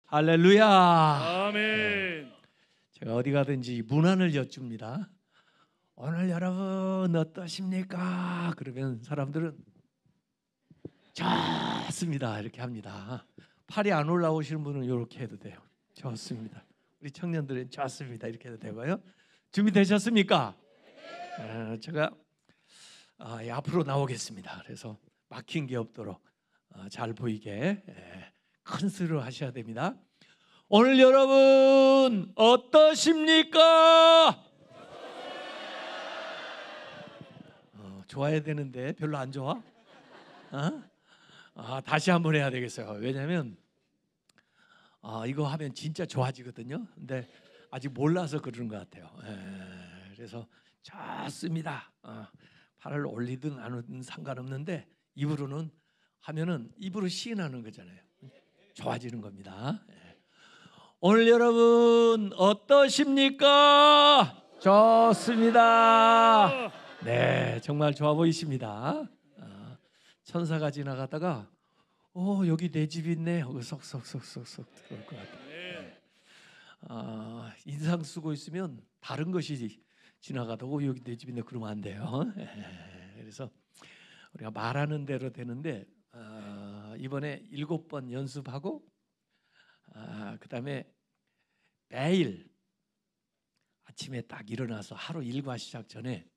할렐루야. 아멘. 제가 어디 가든지 문안을 여쭙니다. 오늘 여러분 어떠십니까? 그러면 사람들은 좋습니다 이렇게 합니다. 팔이 안 올라오시는 분은 이렇게 해도 돼요. 좋습니다. 우리 청년들은 좋습니다 이렇게 해도 되고요. 준비되셨습니까? 제가 앞으로 나오겠습니다. 그래서 막힌 게 없도록 잘 보이게 큰 소리로 하셔야 됩니다. 오늘 여러분 어떠십니까? 좋아야 되는데 별로 안 좋아? 다시 한번 해야 되겠어요. 왜냐하면 이거 하면 진짜 좋아지거든요. 근데 아직 몰라서 그러는 것 같아요. 그래서 좋습니다. 팔을 올리든 안 올리든 상관없는데 입으로는 하면은 입으로 시인하는 거잖아요. 좋아지는 겁니다. 오늘 여러분 어떠십니까? 좋습니다. 네, 정말 좋아 보이십니다. 천사가 지나가다가 여기 내 집 있네 하고 쏙쏙쏙쏙쏙 들어올 것 같아요. 인상 쓰고 있으면 다른 것이 지나가다가 여기 내 집 있네 그러면 안 돼요. 그래서 우리가 말하는 대로 되는데 이번에 7번 연습하고 그다음에 매일 아침에 딱 일어나서 하루 일과 시작 전에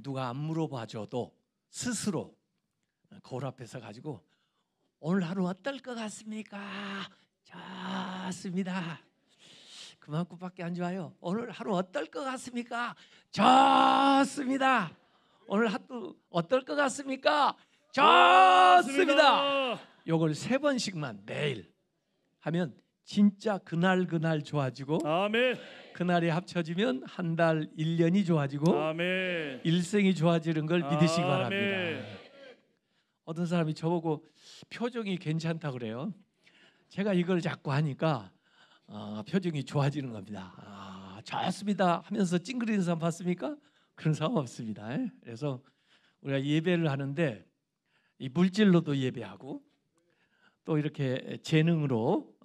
누가 안 물어봐줘도 스스로 거울 앞에 서 가지고 오늘 하루 어떨 것 같습니까? 좋습니다. 그만큼밖에 안 좋아요. 오늘 하루 어떨 것 같습니까? 좋습니다. 오늘 하루 어떨 것 같습니까? 좋습니다. 요걸 3번씩만 매일 하면 진짜 그날 좋아지고 아멘. 그날이 합쳐지면 한 달 1년이 좋아지고 아멘. 일생이 좋아지는 걸 믿으시기 아멘. 바랍니다. 어떤 사람이 저보고 표정이 괜찮다 그래요. 제가 이걸 자꾸 하니까 표정이 좋아지는 겁니다. 좋습니다 하면서 찡그리는 사람 봤습니까? 그런 사람 없습니다. 그래서 우리가 예배를 하는데 이 물질로도 예배하고 또 이렇게 재능으로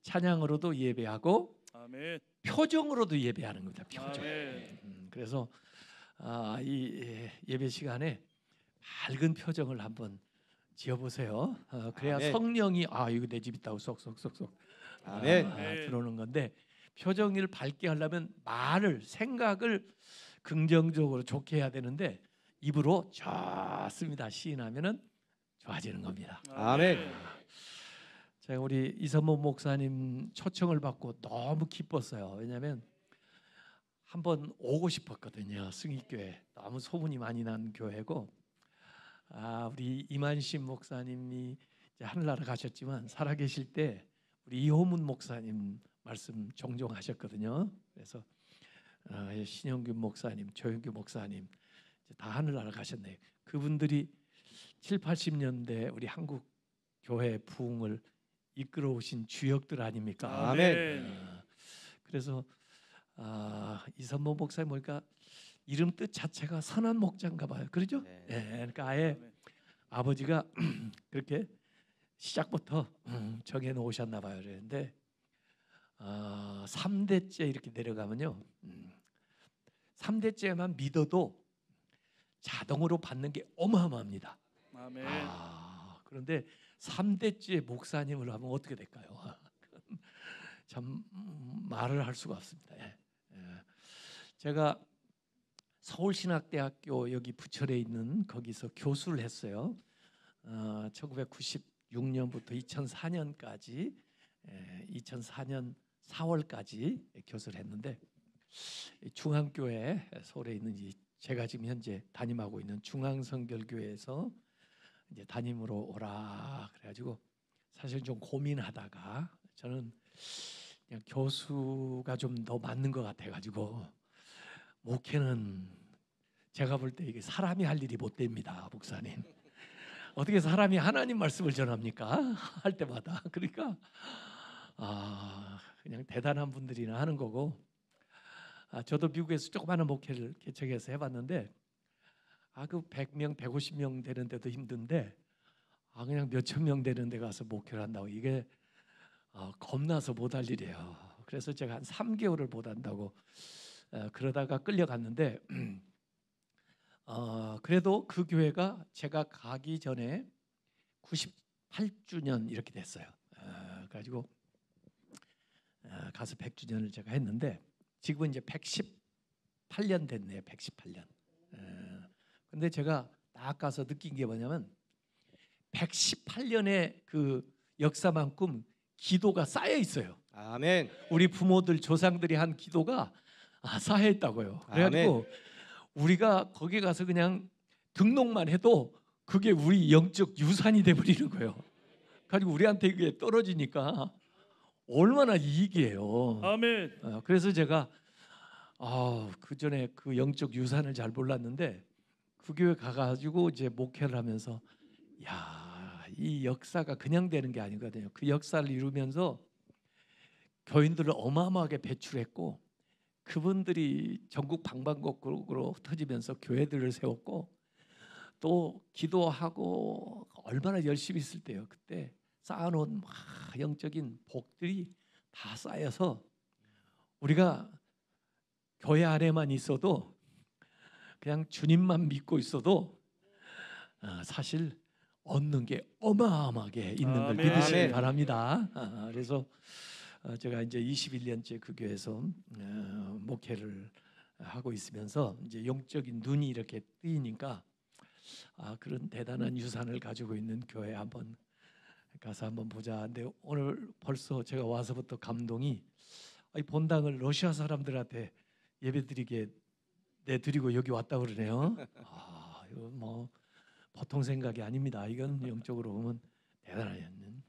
찬양으로도 예배하고 아멘. 표정으로도 예배하는 겁니다. 표정. 아멘. 그래서 이 예배 시간에 밝은 표정을 한번 지어보세요. 그래야 아멘. 성령이 이거 내 집 있다고 쏙쏙쏙쏙 아멘. 들어오는 건데 표정을 밝게 하려면 말을 생각을 긍정적으로 좋게 해야 되는데 입으로 좋습니다 시인하면은 좋아지는 겁니다. 아멘. 제가 우리 이선모 목사님 초청을 받고 너무 기뻤어요. 왜냐하면 한번 오고 싶었거든요. 승익교회 너무 소문이 많이 난 교회고 우리 이만심 목사님이 이제 하늘나라 가셨지만 살아계실 때 우리 이호문 목사님 말씀 종종 하셨거든요. 그래서 신영균 목사님, 조영규 목사님 이제 다 하늘나라 가셨네요. 그분들이 7, 80년대 우리 한국 교회 부흥을 이끌어 오신 주역들 아닙니까? 아멘. 그래서 이선모 목사님 보니까 이름 뜻 자체가 선한 목자인가 봐요. 그렇죠? 네. 그러니까 아예 아버지가 그렇게 시작부터 정해 놓으셨나 봐요. 그런데 3대째 이렇게 내려가면요. 3대째만 믿어도 자동으로 받는 게 어마어마합니다. 아멘. 그런데 3대째 목사님을 하면 어떻게 될까요? 참 말을 할 수가 없습니다. 제가 서울신학대학교 여기 부천에 있는 거기서 교수를 했어요. 1996년부터 2004년까지 2004년 4월까지 교수를 했는데 중앙교회 서울에 있는 제가 지금 현재 담임하고 있는 중앙성결교회에서 이제 담임으로 오라 그래가지고 사실 좀 고민하다가 저는 그냥 교수가 좀 더 맞는 것 같아가지고 목회는 제가 볼 때 이게 사람이 할 일이 못 됩니다, 목사님. 어떻게 사람이 하나님 말씀을 전합니까? 할 때마다. 그러니까 그냥 대단한 분들이나 하는 거고 저도 미국에서 조그마한 목회를 개척해서 해봤는데 그 100명, 150명 되는 데도 힘든데 그냥 몇천 명 되는 데 가서 목회를 한다고 이게 겁나서 못 할 일이에요. 그래서 제가 한 3개월을 못 한다고 그러다가 끌려갔는데 그래도 그 교회가 제가 가기 전에 98주년 이렇게 됐어요. 가지고 가서 100주년을 제가 했는데 지금은 이제 118년 됐네요. 118년. 근데 제가 딱 가서 느낀 게 뭐냐면 118년의 그 역사만큼 기도가 쌓여 있어요. 아멘. 우리 부모들 조상들이 한 기도가 쌓여 있다고요. 그래가지고 우리가 거기 가서 그냥 등록만 해도 그게 우리 영적 유산이 돼버리는 거예요. 가지고 우리한테 그게 떨어지니까 얼마나 이익이에요. 아멘. 그래서 제가 그 전에 그 영적 유산을 잘 몰랐는데 그 교회 가가지고 이제 목회를 하면서 이 역사가 그냥 되는 게 아니거든요. 그 역사를 이루면서 교인들을 어마어마하게 배출했고 그분들이 전국 방방곡곡으로 흩어지면서 교회들을 세웠고 또 기도하고 얼마나 열심히 있을 때요. 그때 쌓아놓은 영적인 복들이 다 쌓여서 우리가 교회 안에만 있어도 그냥 주님만 믿고 있어도 사실 얻는 게 어마어마하게 있는 걸 아멘. 믿으시기 아멘. 바랍니다. 그래서 제가 이제 21년째 그 교회에서 목회를 하고 있으면서 이제 영적인 눈이 이렇게 뜨이니까 그런 대단한 유산을 가지고 있는 교회 한번 가서 한번 보자. 근데 오늘 벌써 제가 와서부터 감동이 이 본당을 러시아 사람들한테 예배드리게 내드리고 여기 왔다 그러네요. 이거 뭐 보통 생각이 아닙니다. 이건 영적으로 보면 대단한.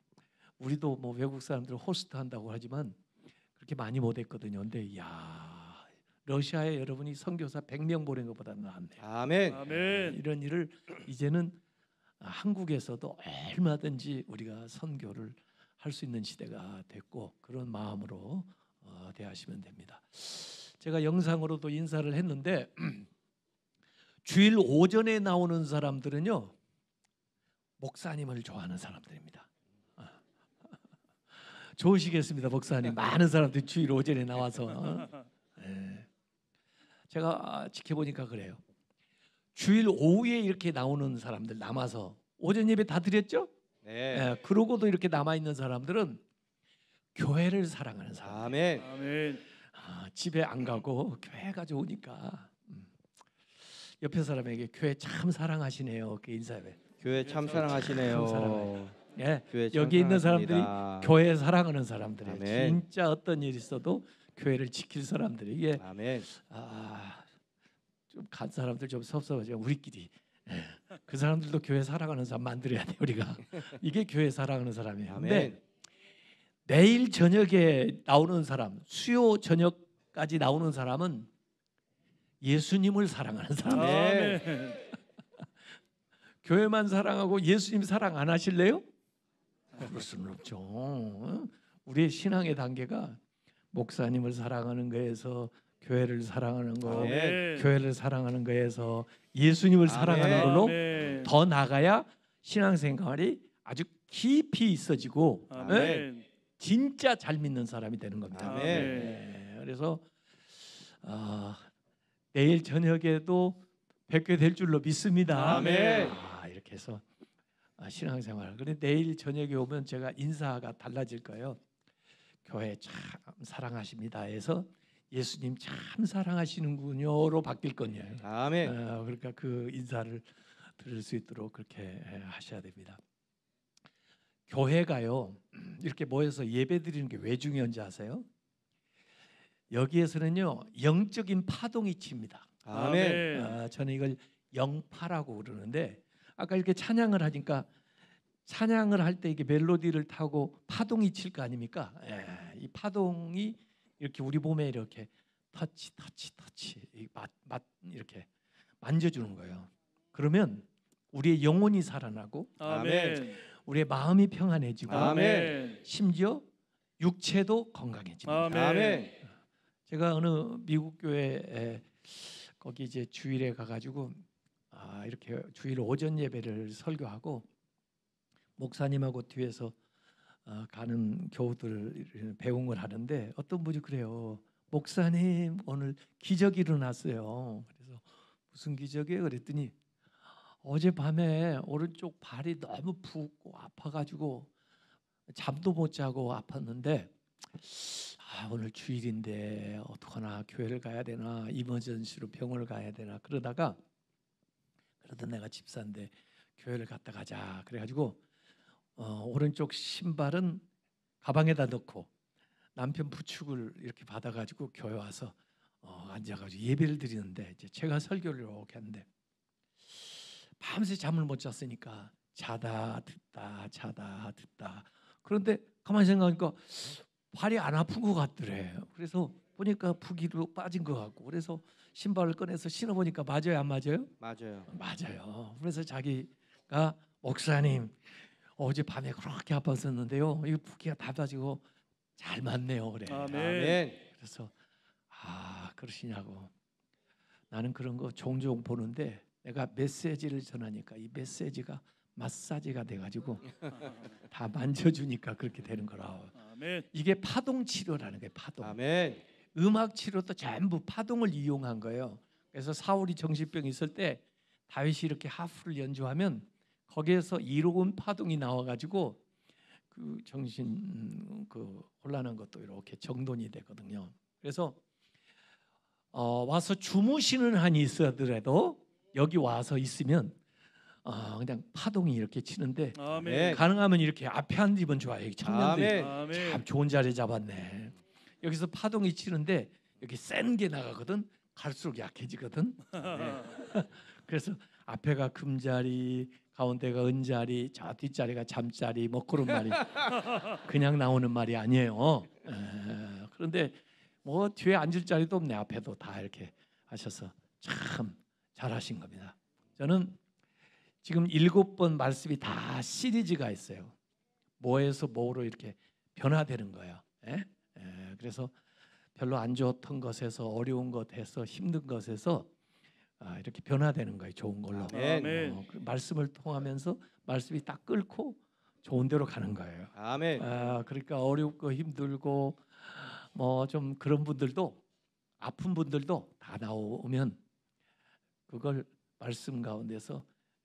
우리도 뭐 외국 사람들 호스트 한다고 하지만 그렇게 많이 못했거든요. 근데 러시아에 여러분이 선교사 100명 보낸 것보다 나았네요. 아멘. 아멘. 이런 일을 이제는 한국에서도 얼마든지 우리가 선교를 할 수 있는 시대가 됐고 그런 마음으로 대하시면 됩니다. 제가 영상으로도 인사를 했는데 주일 오전에 나오는 사람들은요 목사님을 좋아하는 사람들입니다. 좋으시겠습니다, 목사님. 많은 사람들이 주일 오전에 나와서 제가 지켜보니까 그래요. 주일 오후에 이렇게 나오는 사람들 남아서 오전 예배 다 드렸죠? 네. 그러고도 이렇게 남아 있는 사람들은 교회를 사랑하는 사람. 아멘. 아멘. 집에 안 가고 교회가 좋으니까 옆에 사람에게 교회 참 사랑하시네요. 그 인사해. 교회 참 사랑하시네요. 참 사랑해요. 교회 참 여기 있는 사람들이 사랑합니다. 교회 사랑하는 사람들이에요. 아멘. 진짜 어떤 일이 있어도 교회를 지킬 사람들이 이게 아멘. 좀 간 사람들 좀 섭섭하죠. 우리끼리 그 사람들도 교회 사랑하는 사람 만들어야 돼 우리가. 이게 교회 사랑하는 사람이에요. 근데 아멘. 내일 저녁에 나오는 사람, 수요 저녁까지 나오는 사람은 예수님을 사랑하는 사람. 아멘. 교회만 사랑하고 예수님 사랑 안 하실래요? 그럴 수는 없죠. 우리의 신앙의 단계가 목사님을 사랑하는 거에서 교회를 사랑하는 거, 아멘. 교회를 사랑하는 거에서 예수님을 아멘. 사랑하는 걸로 아멘. 더 나가야 신앙생활이 아주 깊이 있어지고 아멘. 진짜 잘 믿는 사람이 되는 겁니다. 아멘. 그래서 내일 저녁에도 뵙게 될 줄로 믿습니다. 아멘. 이렇게 해서 신앙생활. 그런데 내일 저녁에 오면 제가 인사가 달라질 거예요. 교회 참 사랑하십니다 해서 예수님 참 사랑하시는군요로 바뀔 거예요. 아멘. 그러니까 그 인사를 들을 수 있도록 그렇게 하셔야 됩니다. 교회가요 이렇게 모여서 예배드리는 게 왜 중요한지 아세요? 여기에서는요 영적인 파동이 칩니다. 아멘. 저는 이걸 영파라고 그러는데 아까 이렇게 찬양을 하니까 찬양을 할 때 이게 멜로디를 타고 파동이 칠 거 아닙니까? 이 파동이 이렇게 우리 몸에 이렇게 터치 이렇게 만져주는 거예요. 그러면 우리의 영혼이 살아나고 아멘. 우리의 마음이 평안해지고 아멘. 심지어 육체도 건강해집니다. 아멘. 아멘. 제가 어느 미국 교회에 거기 이제 주일에 가가지고 이렇게 주일 오전 예배를 설교하고 목사님하고 뒤에서 가는 교우들 배웅을 하는데 어떤 분이 그래요. 목사님 오늘 기적이 일어났어요. 그래서 무슨 기적이에요? 그랬더니 어젯밤에 오른쪽 발이 너무 붓고 아파가지고 잠도 못 자고 아팠는데 오늘 주일인데 어떡하나 교회를 가야 되나 이머전시로 병원을 가야 되나 그러던 내가 집사인데 교회를 갔다 가자 그래가지고 오른쪽 신발은 가방에다 넣고 남편 부축을 이렇게 받아가지고 교회 와서 앉아가지고 예배를 드리는데 이제 제가 설교를 이렇게 하는데 밤새 잠을 못 잤으니까 자다 듣다 그런데 가만히 생각하니까 발이 안 아픈 것 같더래. 그래서 보니까 부기로 빠진 것 같고 그래서 신발을 꺼내서 신어보니까 맞아요 안 맞아요? 맞아요. 맞아요. 그래서 자기가 목사님 어제 밤에 그렇게 아팠었는데요. 이 부기가 다 빠지고 잘 맞네요. 그래. 아멘. 아멘. 그래서 그러시냐고. 나는 그런 거 종종 보는데 내가 메시지를 전하니까 이 메시지가 마사지가 돼가지고 다 만져주니까 그렇게 되는 거라. 아멘. 이게 파동 치료라는 거예요. 파동. 아멘. 음악 치료도 전부 파동을 이용한 거예요. 그래서 사울이 정신병 있을 때 다윗이 이렇게 하프를 연주하면 거기에서 이로운 파동이 나와가지고 그 정신 혼란한 것도 이렇게 정돈이 되거든요. 그래서 와서 주무시는 한이 있어더라도 여기 와서 있으면 그냥 파동이 이렇게 치는데 아멘. 가능하면 이렇게 앞에 앉으면 좋아요. 여기 청년들이 아멘. 참 아멘. 좋은 자리 잡았네. 여기서 파동이 치는데 여기 센 게 나가거든. 갈수록 약해지거든. 그래서 앞에가 금자리, 가운데가 은자리, 저 뒷자리가 잠자리, 뭐 그런 말이 그냥 나오는 말이 아니에요. 그런데 뭐 뒤에 앉을 자리도 없네. 앞에도 다 이렇게 하셔서 참 잘하신 겁니다. 저는 지금 7번 말씀이 다 시리즈가 있어요. 뭐에서 뭐로 이렇게 변화되는 거예요. 그래서 별로 안 좋던 것에서 어려운 것에서 힘든 것에서 이렇게 변화되는 거예요. 좋은 걸로. 아멘. 그 말씀을 통하면서 말씀이 딱 끓고 좋은 데로 가는 거예요. 아멘. 그러니까 어렵고 힘들고 뭐 좀 그런 분들도 아픈 분들도 다 나오면 그걸 말씀 가운데서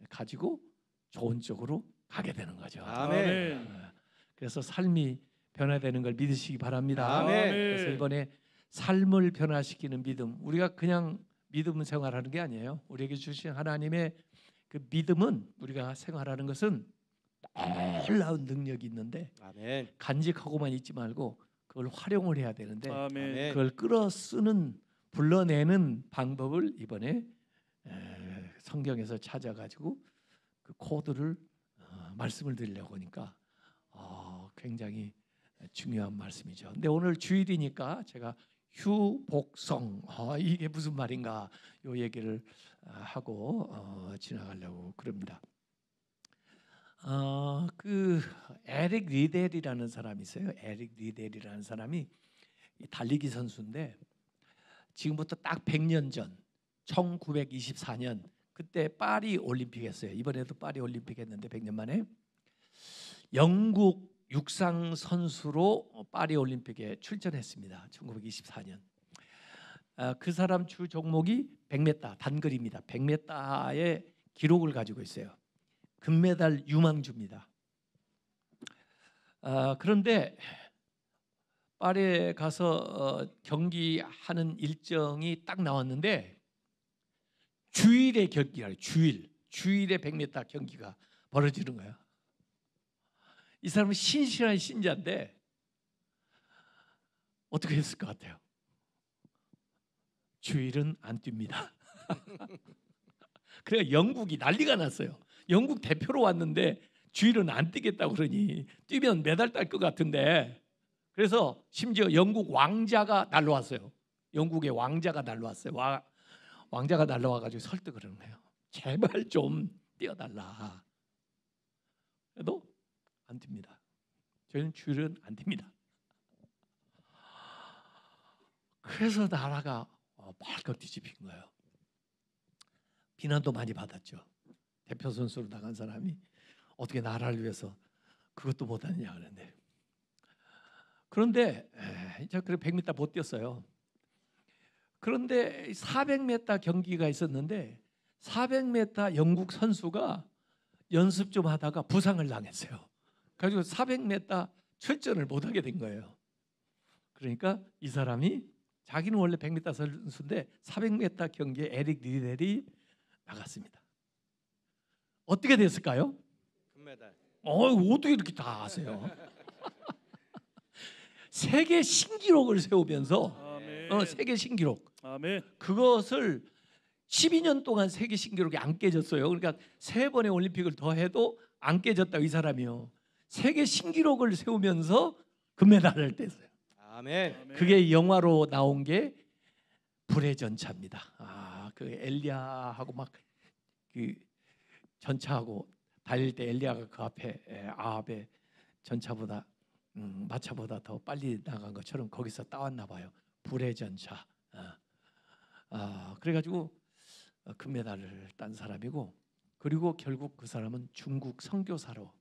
가지고 좋은 쪽으로 가게 되는 거죠. 아멘. 그래서 삶이 변화되는 걸 믿으시기 바랍니다. 아멘. 그래서 이번에 삶을 변화시키는 믿음, 우리가 그냥 믿음 생활하는 게 아니에요. 우리에게 주신 하나님의 그 믿음은 우리가 생활하는 것은 놀라운 능력이 있는데 아멘. 간직하고만 있지 말고 그걸 활용을 해야 되는데 아멘. 그걸 끌어 쓰는 불러내는 방법을 이번에 성경에서 찾아가지고 그 코드를 말씀을 드리려고 하니까 굉장히 중요한 말씀이죠. 근데 오늘 주일이니까 제가 휴복성 이게 무슨 말인가 요 얘기를 하고 지나가려고 그럽니다. 그 에릭 리델이라는 사람이 있어요. 에릭 리델이라는 사람이 달리기 선수인데 지금부터 딱 100년 전 1924년 그때 파리 올림픽 했어요. 이번에도 파리 올림픽 했는데 100년 만에 영국 육상 선수로 파리 올림픽에 출전했습니다. 1924년. 그 사람 주 종목이 100m 단거리입니다. 100m의 기록을 가지고 있어요. 금메달 유망주입니다. 그런데 파리에 가서 경기하는 일정이 딱 나왔는데 주일의 경기가 주일에 100m 경기가 벌어지는 거예요. 이 사람은 신실한 신자인데 어떻게 했을 것 같아요? 주일은 안 뜁니다. 그래서 영국이 난리가 났어요. 영국 대표로 왔는데 주일은 안 뛰겠다고 그러니 뛰면 메달 딸 것 같은데 그래서 심지어 영국 왕자가 날라왔어요. 영국의 왕자가 날라왔어요. 왕자가 날라와가지고 설득을 하는 거예요. 제발 좀 뛰어달라. 그래도 안 뜁니다. 저희는 주일은 안 뜁니다. 그래서 나라가 발칵 뒤집힌 거예요. 비난도 많이 받았죠. 대표 선수로 나간 사람이 어떻게 나라를 위해서 그것도 못하느냐 그러는데 그런데 저 그래 100m 못 뛰었어요. 그런데 400m 경기가 있었는데 400m 영국 선수가 연습 좀 하다가 부상을 당했어요. 그래서 400m 출전을 못하게 된 거예요. 그러니까 이 사람이 자기는 원래 100m 선수인데 400m 경기에 에릭 리델이 나갔습니다. 어떻게 됐을까요? 금메달. 어떻게 이렇게 다 아세요? 세계 신기록을 세우면서 아멘. 세계 신기록 아멘. 그것을 12년 동안 세계 신기록이 안 깨졌어요. 그러니까 3번의 올림픽을 더 해도 안 깨졌다 이 사람이요. 세계 신기록을 세우면서 금메달을 땄어요. 아멘. 아멘. 그게 영화로 나온 게 불의 전차입니다. 그 엘리야하고 막 그 전차하고 달릴 때 엘리야가 그 앞에 아합의 전차보다 마차보다 더 빨리 나간 것처럼 거기서 따왔나 봐요. 불의 전차. 그래가지고 금메달을 딴 사람이고 그리고 결국 그 사람은 중국 선교사로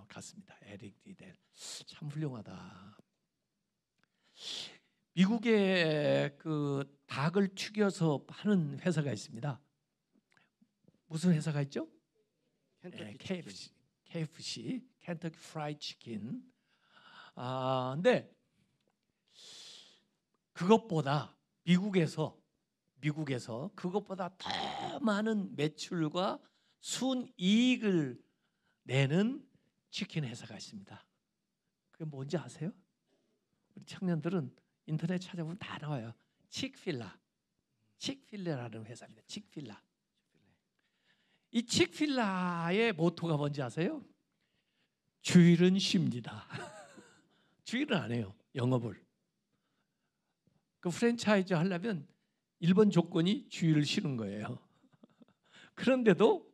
갔습니다. 에릭 리델 참 훌륭하다. 미국에 그 닭을 튀겨서 파는 회사가 있습니다. 무슨 회사가 있죠? 켄터키 KFC, 켄터키 프라이드 치킨. 근데 그것보다 미국에서 그것보다 더 많은 매출과 순이익을 내는 치킨 회사가 있습니다. 그게 뭔지 아세요? 우리 청년들은 인터넷 찾아보면 다 나와요. 칙필라라는 회사입니다. 칙필라. 이 칙필라의 모토가 뭔지 아세요? 주일은 쉽니다. 주일은 안 해요. 영업을. 그 프랜차이즈 하려면 1번 조건이 주일을 쉬는 거예요. 그런데도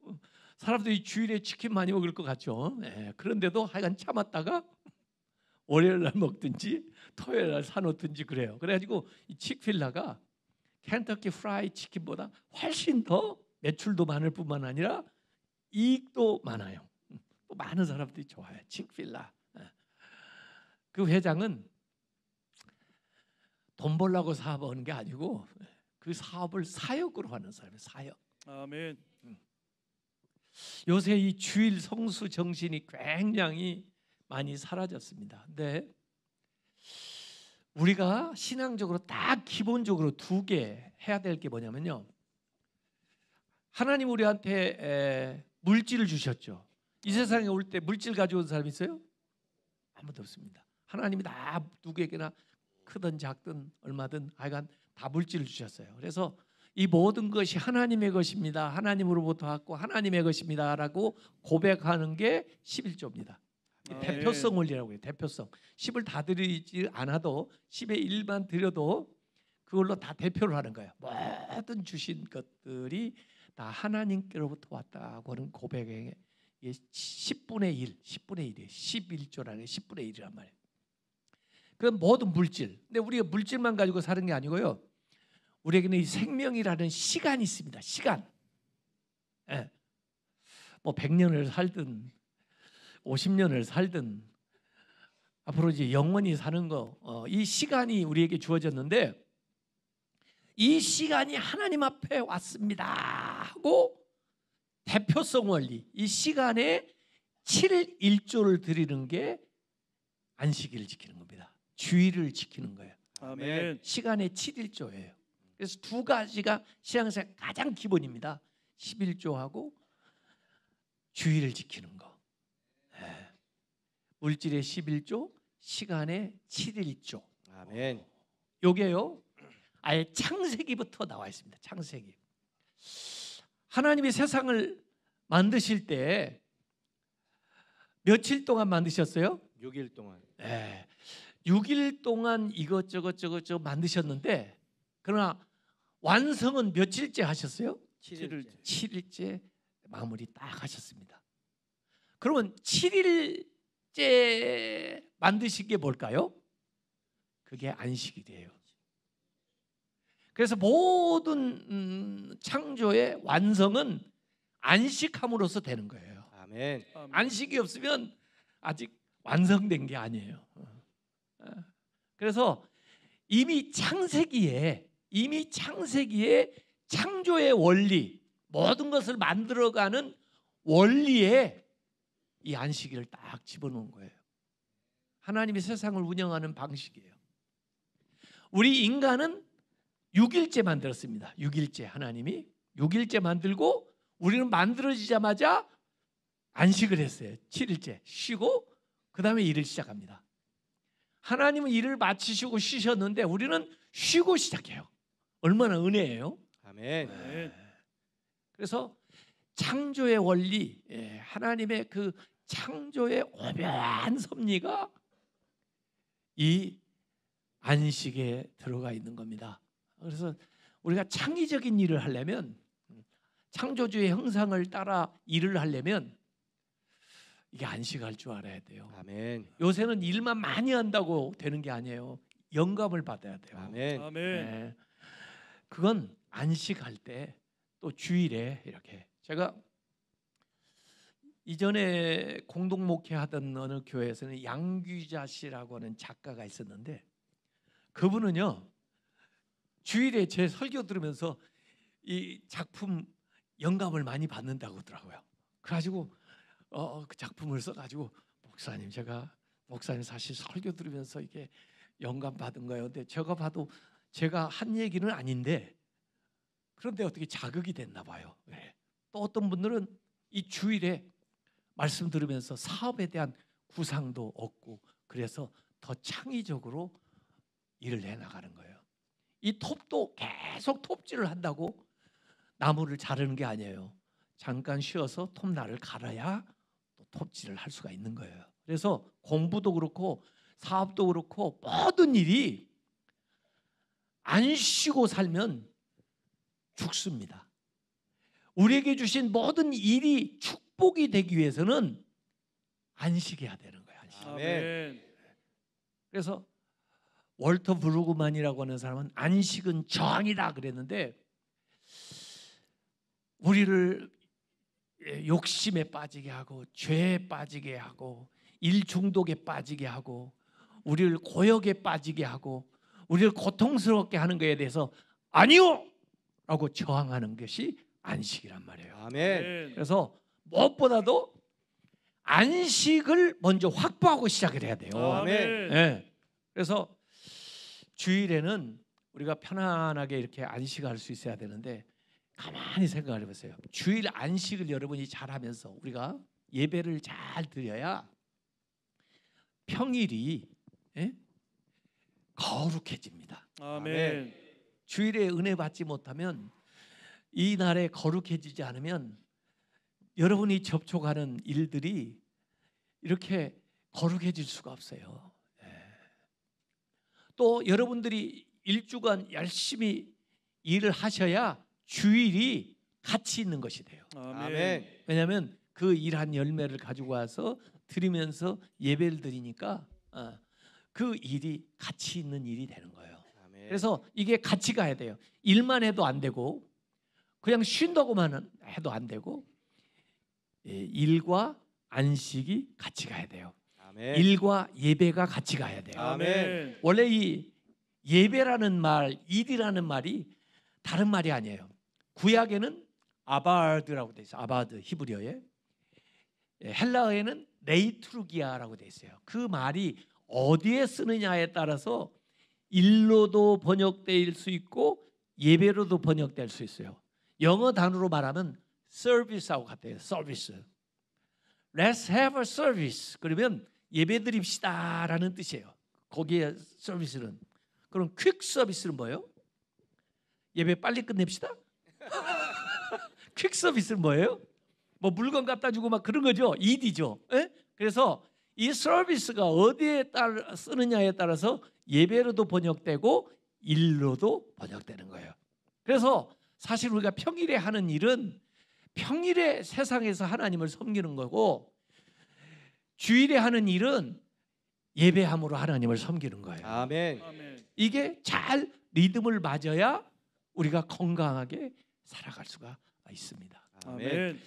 사람들이 주일에 치킨 많이 먹을 것 같죠. 그런데도 하여간 참았다가 월요일 날 먹든지 토요일 날 사놓든지 그래요. 그래가지고 이 칙필라가 켄터키 프라이 치킨보다 훨씬 더 매출도 많을 뿐만 아니라 이익도 많아요. 또 많은 사람들이 좋아해요. 칙필라. 그 회장은 돈 벌려고 사업하는 게 아니고 그 사업을 사역으로 하는 사람이에요. 사역. 아멘. 요새 이 주일 성수 정신이 굉장히 많이 사라졌습니다. 근데 우리가 신앙적으로 딱 기본적으로 2개 해야 될 게 뭐냐면요. 하나님 우리한테 물질을 주셨죠. 이 세상에 올 때 물질 가져온 사람 있어요? 아무도 없습니다. 하나님이 다 누구에게나 크든 작든 얼마든 하여간 다 물질을 주셨어요. 그래서 이 모든 것이 하나님의 것입니다. 하나님으로부터 왔고 하나님의 것입니다라고 고백하는 게 11조입니다. 대표성 원리라고 해요. 대표성. 10을 다 드리지 않아도 10의 1만 드려도 그걸로 다 대표를 하는 거예요. 모든 주신 것들이 다 하나님께로부터 왔다고 하는 고백에 10분의 1, 10분의 1이에요. 11조라는 10분의 1이란 말이에요. 그 모든 물질. 근데 우리가 물질만 가지고 사는 게 아니고요. 우리에게는 이 생명이라는 시간이 있습니다. 시간. 뭐 100년을 살든 50년을 살든 앞으로 이제 영원히 사는 거, 이 시간이 우리에게 주어졌는데 이 시간이 하나님 앞에 왔습니다 하고 대표성 원리, 이 시간에 7일 1조를 드리는 게 안식일을 지키는 겁니다. 주일을 지키는 거예요. 아멘. 시간의 7일조예요. 그래서 2가지가 신앙생활 가장 기본입니다. 11조하고 주일을 지키는 거. 물질의 11조, 시간의 7일조. 아멘. 요게요. 아예 창세기부터 나와 있습니다. 창세기. 하나님이 세상을 만드실 때 며칠 동안 만드셨어요? 6일 동안. 6일 동안 이것저것 저것저것 만드셨는데 그러나 완성은 며칠째 하셨어요? 7일째. 7일째 마무리 딱 하셨습니다. 그러면 7일째 만드신 게 뭘까요? 그게 안식일이에요. 그래서 모든 창조의 완성은 안식함으로써 되는 거예요. 아멘. 안식이 없으면 아직 완성된 게 아니에요. 그래서 이미 창세기에 창조의 원리, 모든 것을 만들어가는 원리에 이 안식일을 딱 집어넣은 거예요. 하나님이 세상을 운영하는 방식이에요. 우리 인간은 6일째 만들었습니다. 6일째 하나님이 6일째 만들고 우리는 만들어지자마자 안식을 했어요. 7일째 쉬고 그 다음에 일을 시작합니다. 하나님은 일을 마치시고 쉬셨는데 우리는 쉬고 시작해요. 얼마나 은혜예요. 아멘. 아멘. 그래서 창조의 원리, 하나님의 그 창조의 오묘한 섭리가 이 안식에 들어가 있는 겁니다. 그래서 우리가 창의적인 일을 하려면, 창조주의 형상을 따라 일을 하려면 이게 안식할 줄 알아야 돼요. 아멘. 요새는 일만 많이 한다고 되는 게 아니에요. 영감을 받아야 돼요. 아멘. 아멘. 네. 그건 안식할 때 또 주일에 이렇게, 제가 이전에 공동 목회하던 어느 교회에서는 양규자 씨라고 하는 작가가 있었는데, 그분은요 주일에 제 설교 들으면서 이 작품 영감을 많이 받는다고 하더라고요. 그래가지고 그 작품을 써가지고 목사님 사실 설교 들으면서 이게 영감 받은 거예요. 근데 제가 봐도 제가 한 얘기는 아닌데, 그런데 어떻게 자극이 됐나 봐요. 네. 또 어떤 분들은 이 주일에 말씀 들으면서 사업에 대한 구상도 얻고, 그래서 더 창의적으로 일을 해나가는 거예요. 이 톱도 계속 톱질을 한다고 나무를 자르는 게 아니에요. 잠깐 쉬어서 톱날을 갈아야 또 톱질을 할 수가 있는 거예요. 그래서 공부도 그렇고 사업도 그렇고 모든 일이 안 쉬고 살면 죽습니다. 우리에게 주신 모든 일이 축복이 되기 위해서는 안식해야 되는 거예요. 안식. 아멘. 그래서 월터 브루그만이라고 하는 사람은 안식은 저항이다 그랬는데, 우리를 욕심에 빠지게 하고 죄에 빠지게 하고 일 중독에 빠지게 하고 우리를 고역에 빠지게 하고 우리를 고통스럽게 하는 것에 대해서 아니요! 라고 저항하는 것이 안식이란 말이에요. 아멘. 그래서 무엇보다도 안식을 먼저 확보하고 시작을 해야 돼요. 아멘. 네. 그래서 주일에는 우리가 편안하게 이렇게 안식할 수 있어야 되는데, 가만히 생각을 해보세요. 주일 안식을 여러분이 잘하면서 우리가 예배를 잘 드려야 평일이 거룩해집니다. 아멘. 주일에 은혜 받지 못하면, 이 날에 거룩해지지 않으면 여러분이 접촉하는 일들이 이렇게 거룩해질 수가 없어요. 또 여러분들이 일주간 열심히 일을 하셔야 주일이 가치 있는 것이 돼요. 아멘. 왜냐하면 그 일한 열매를 가지고 와서 드리면서 예배를 드리니까 그 일이 가치 있는 일이 되는 거예요. 아멘. 그래서 이게 같이 가야 돼요. 일만 해도 안 되고 그냥 쉰다고만 해도 안 되고, 일과 안식이 같이 가야 돼요. 아멘. 일과 예배가 같이 가야 돼요. 아멘. 원래 이 예배라는 말, 일이라는 말이 다른 말이 아니에요. 구약에는 아바드라고 돼 있어요. 아바드 히브리어에. 헬라어에는 레이투르기아라고 돼 있어요. 그 말이 어디에 쓰느냐에 따라서 일로도 번역될 수 있고 예배로도 번역될 수 있어요. 영어 단어로 말하면 service하고 같아요. 서비스. Let's have a service. 그러면 예배 드립시다라는 뜻이에요. 거기에 서비스는. 그럼 퀵 서비스는 뭐예요? 예배 빨리 끝냅시다. 퀵 서비스는 뭐예요? 뭐 물건 갖다 주고 막 그런 거죠. 일이죠. 그래서 이 서비스가 어디에 따라 쓰느냐에 따라서 예배로도 번역되고 일로도 번역되는 거예요. 그래서 사실 우리가 평일에 하는 일은 평일에 세상에서 하나님을 섬기는 거고, 주일에 하는 일은 예배함으로 하나님을 섬기는 거예요. 아멘. 아멘. 이게 잘 리듬을 맞아야 우리가 건강하게 살아갈 수가 있습니다. 아멘.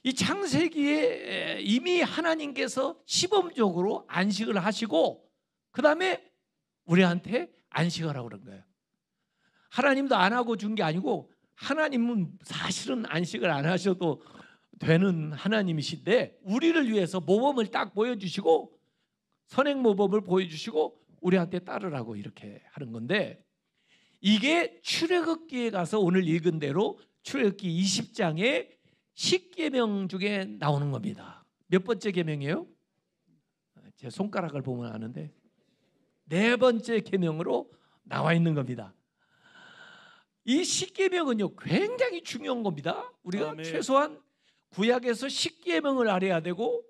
이 창세기에 이미 하나님께서 시범적으로 안식을 하시고 그 다음에 우리한테 안식하라고 그런 거예요. 하나님도 안 하고 준 게 아니고 하나님은 사실은 안식을 안 하셔도 되는 하나님이신데 우리를 위해서 모범을 딱 보여주시고 선행 모범을 보여주시고 우리한테 따르라고 이렇게 하는 건데, 이게 출애굽기에 가서 오늘 읽은 대로 출애굽기 20장의 10계명 중에 나오는 겁니다. 몇 번째 계명이에요? 제 손가락을 보면 아는데 네 번째 계명으로 나와 있는 겁니다. 이 10계명은요 굉장히 중요한 겁니다. 우리가 아멘. 최소한 구약에서 10계명을 알아야 되고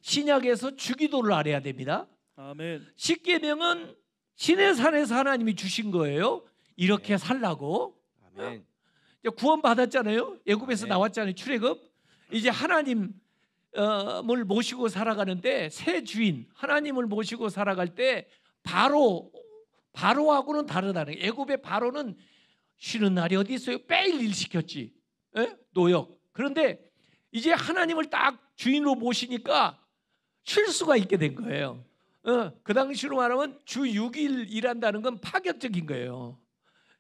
신약에서 주기도를 알아야 됩니다. 아멘. 10계명은 시내산에서 하나님이 주신 거예요. 이렇게 네. 살라고. 아멘. 이제 구원 받았잖아요. 애굽에서 아멘. 나왔잖아요. 출애굽. 이제 하나님을 모시고 살아가는데 새 주인 하나님을 모시고 살아갈 때 바로하고는 다르다는 거예요. 애굽의 바로는 쉬는 날이 어디 있어요? 매일 일 시켰지. 예? 노역. 그런데 이제 하나님을 딱 주인으로 모시니까 쉴 수가 있게 된 거예요. 그 당시로 말하면 주 6일 일한다는 건 파격적인 거예요.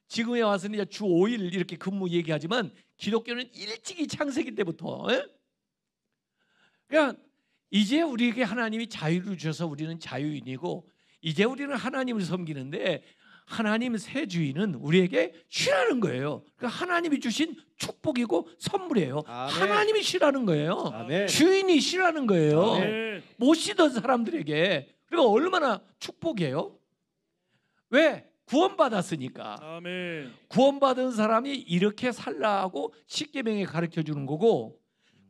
지금에 와서는 이제 주 5일 이렇게 근무 얘기하지만 기독교는 일찍이 창세기 때부터. 그러니까 이제 우리에게 하나님이 자유를 주셔서 우리는 자유인이고 이제 우리는 하나님을 섬기는데 하나님 새 주인은 우리에게 쉬라는 거예요. 그러니까 하나님이 주신 축복이고 선물이에요. 아멘. 하나님이 쉬라는 거예요. 아멘. 주인이 쉬라는 거예요. 아멘. 못 쉬던 사람들에게. 그리고 얼마나 축복이에요. 왜? 구원받았으니까. 아멘. 구원받은 사람이 이렇게 살라고 십계명에 가르쳐 주는 거고,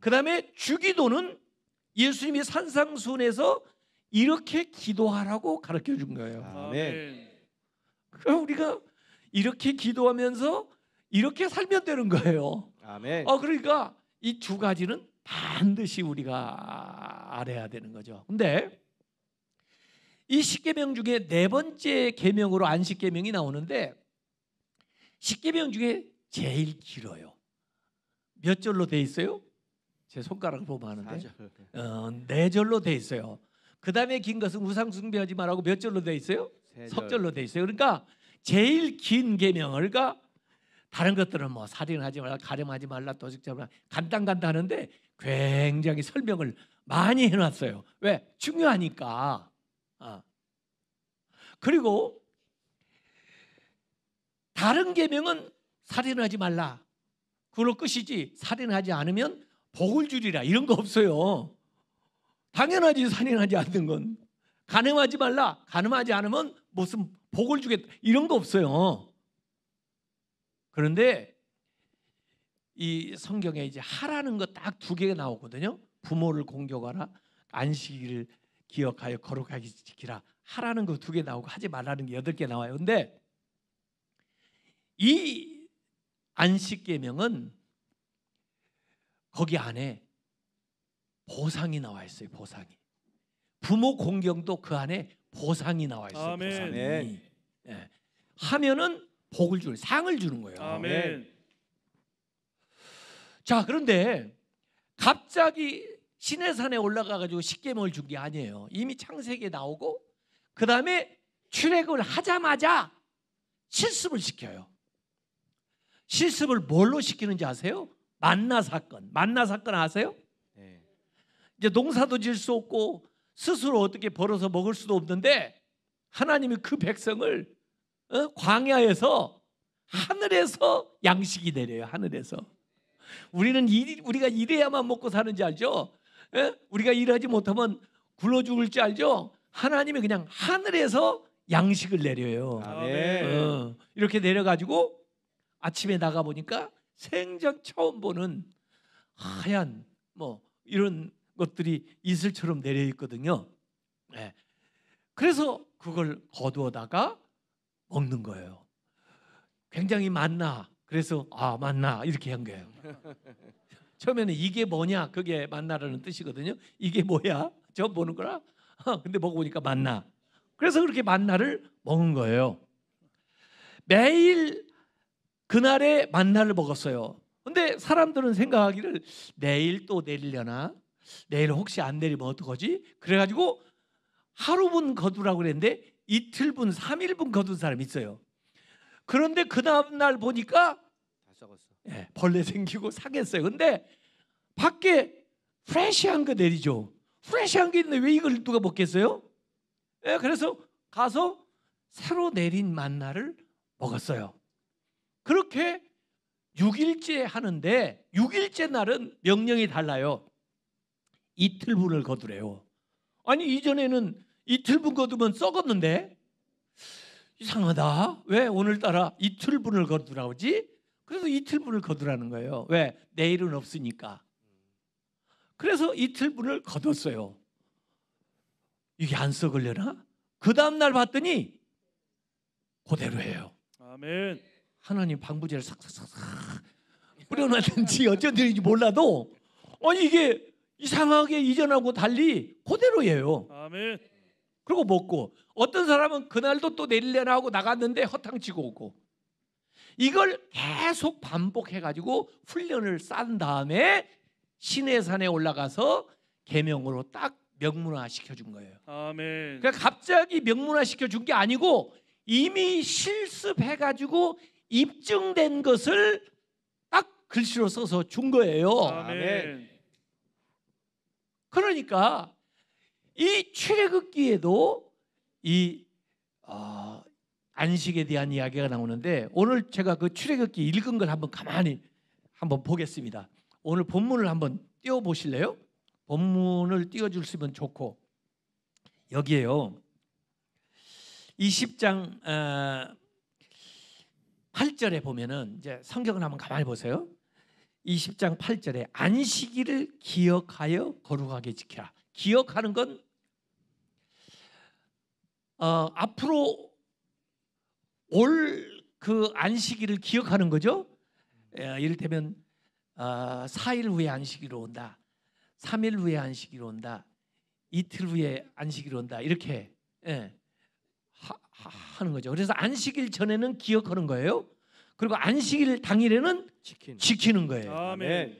그 다음에 주기도는 예수님이 산상수훈에서 이렇게 기도하라고 가르쳐 준 거예요. 아멘. 그럼 우리가 이렇게 기도하면서 이렇게 살면 되는 거예요. 아멘. 그러니까 이 두 가지는 반드시 우리가 알아야 되는 거죠. 근데 이 십계명 중에 네 번째 계명으로 안식계명이 나오는데 십계명 중에 제일 길어요. 몇 절로 돼 있어요? 제 손가락을 보면 아는데 4절. 네 절로 돼 있어요. 그 다음에 긴 것은 우상 숭배하지 말라고 몇 절로 돼 있어요? 3절. 섭절로 돼 있어요. 그러니까 제일 긴 계명을, 그러니까 다른 것들은 뭐 살인하지 말라, 가늠하지 말라, 도둑질하지 말라 간단하는데 굉장히 설명을 많이 해놨어요. 왜? 중요하니까. 그리고 다른 계명은 살인하지 말라 그걸로 끝이지, 살인하지 않으면 복을 주리라 이런 거 없어요. 당연하지. 살인하지 않는 건. 간음하지 말라, 간음하지 않으면 무슨 복을 주겠다 이런 거 없어요. 그런데 이 성경에 이제 하라는 거 딱 두 개가 나오거든요. 부모를 공경하라, 안식일을 기억하여 거룩하게 지키라. 하라는 거 두 개 나오고 하지 말라는 게 8개 나와요. 근데 이 안식계명은 거기 안에 보상이 나와 있어요. 보상이. 부모 공경도 그 안에 보상이 나와 있어요. 아멘. 보상이. 아멘. 예. 하면은 복을 주는, 상을 주는 거예요. 아멘. 자, 그런데 갑자기 시내산에 올라가가지고 십계명을 준 게 아니에요. 이미 창세기에 나오고 그 다음에 출애굽을 하자마자 실습을 시켜요. 실습을 뭘로 시키는지 아세요? 만나 사건. 만나 사건 아세요? 네. 이제 농사도 질 수 없고 스스로 어떻게 벌어서 먹을 수도 없는데 하나님이 그 백성을 광야에서 하늘에서 양식이 내려요. 하늘에서. 우리가 일해야만 먹고 사는지 알죠? 우리가 일하지 못하면 굶어 죽을 줄 알죠? 하나님이 그냥 하늘에서 양식을 내려요. 아멘. 이렇게 내려가지고 아침에 나가 보니까 생전 처음 보는 하얀 뭐 이런 것들이 이슬처럼 내려 있거든요. 네. 그래서 그걸 거두어다가 먹는 거예요. 굉장히 만나. 그래서 만나 이렇게 한 거예요. 처음에는 이게 뭐냐, 그게 만나라는 뜻이거든요. 이게 뭐야? 처음 보는 거라. 근데 먹어보니까 만나. 그래서 그렇게 만나를 먹은 거예요. 매일 그날에 만나를 먹었어요. 근데 사람들은 생각하기를 내일 또 내리려나? 내일 혹시 안 내리면 어떡하지? 그래가지고 하루분 거두라고 그랬는데 이틀분, 3일분 거둔 사람이 있어요. 그런데 그 다음 날 보니까 다 썩었어. 벌레 생기고 상했어요. 근데 밖에 프레시한 거 내리죠. 프레시한 게 있는데 왜 이걸 누가 먹겠어요? 그래서 가서 새로 내린 만나를 먹었어요. 그렇게 6일째 하는데 6일째 날은 명령이 달라요. 이틀분을 거두래요. 아니 이전에는 이틀분 거두면 썩었는데 이상하다. 왜 오늘따라 이틀분을 거두라고 하지? 그래서 이틀분을 거두라는 거예요. 왜? 내일은 없으니까. 그래서 이틀분을 거뒀어요. 이게 안 썩으려나? 그 다음날 봤더니 그대로예요. 아멘. 하나님 방부제를 싹싹싹 뿌려놨는지 어쩐지 몰라도 이게 이상하게 이전하고 달리 그대로예요. 아멘. 그리고 먹고 어떤 사람은 그날도 또 내리려나 하고 나갔는데 허탕치고 오고 이걸 계속 반복해가지고 훈련을 쌓은 다음에 시내산에 올라가서 계명으로 딱 명문화 시켜준 거예요. 아멘. 그러니까 갑자기 명문화 시켜준 게 아니고 이미 실습해가지고 입증된 것을 딱 글씨로 써서 준 거예요. 아멘. 그러니까 이 출애굽기에도 이 안식에 대한 이야기가 나오는데 오늘 제가 그 출애굽기 읽은 걸 한번 가만히 한번 보겠습니다. 오늘 본문을 한번 띄워 보실래요? 본문을 띄워 주시면 좋고 여기에요. 20장 8절에 보면은 이제 성경을 한번 가만히 보세요. 20장 8절에 안식일을 기억하여 거룩하게 지켜라. 기억하는 건 앞으로 올 그 안식일을 기억하는 거죠. 이를테면 4일 후에 안식일이 온다. 3일 후에 안식일이 온다. 이틀 후에 안식일이 온다. 이렇게 하는 거죠. 그래서 안식일 전에는 기억하는 거예요. 그리고 안식일 당일에는 지키는 거예요. 아멘.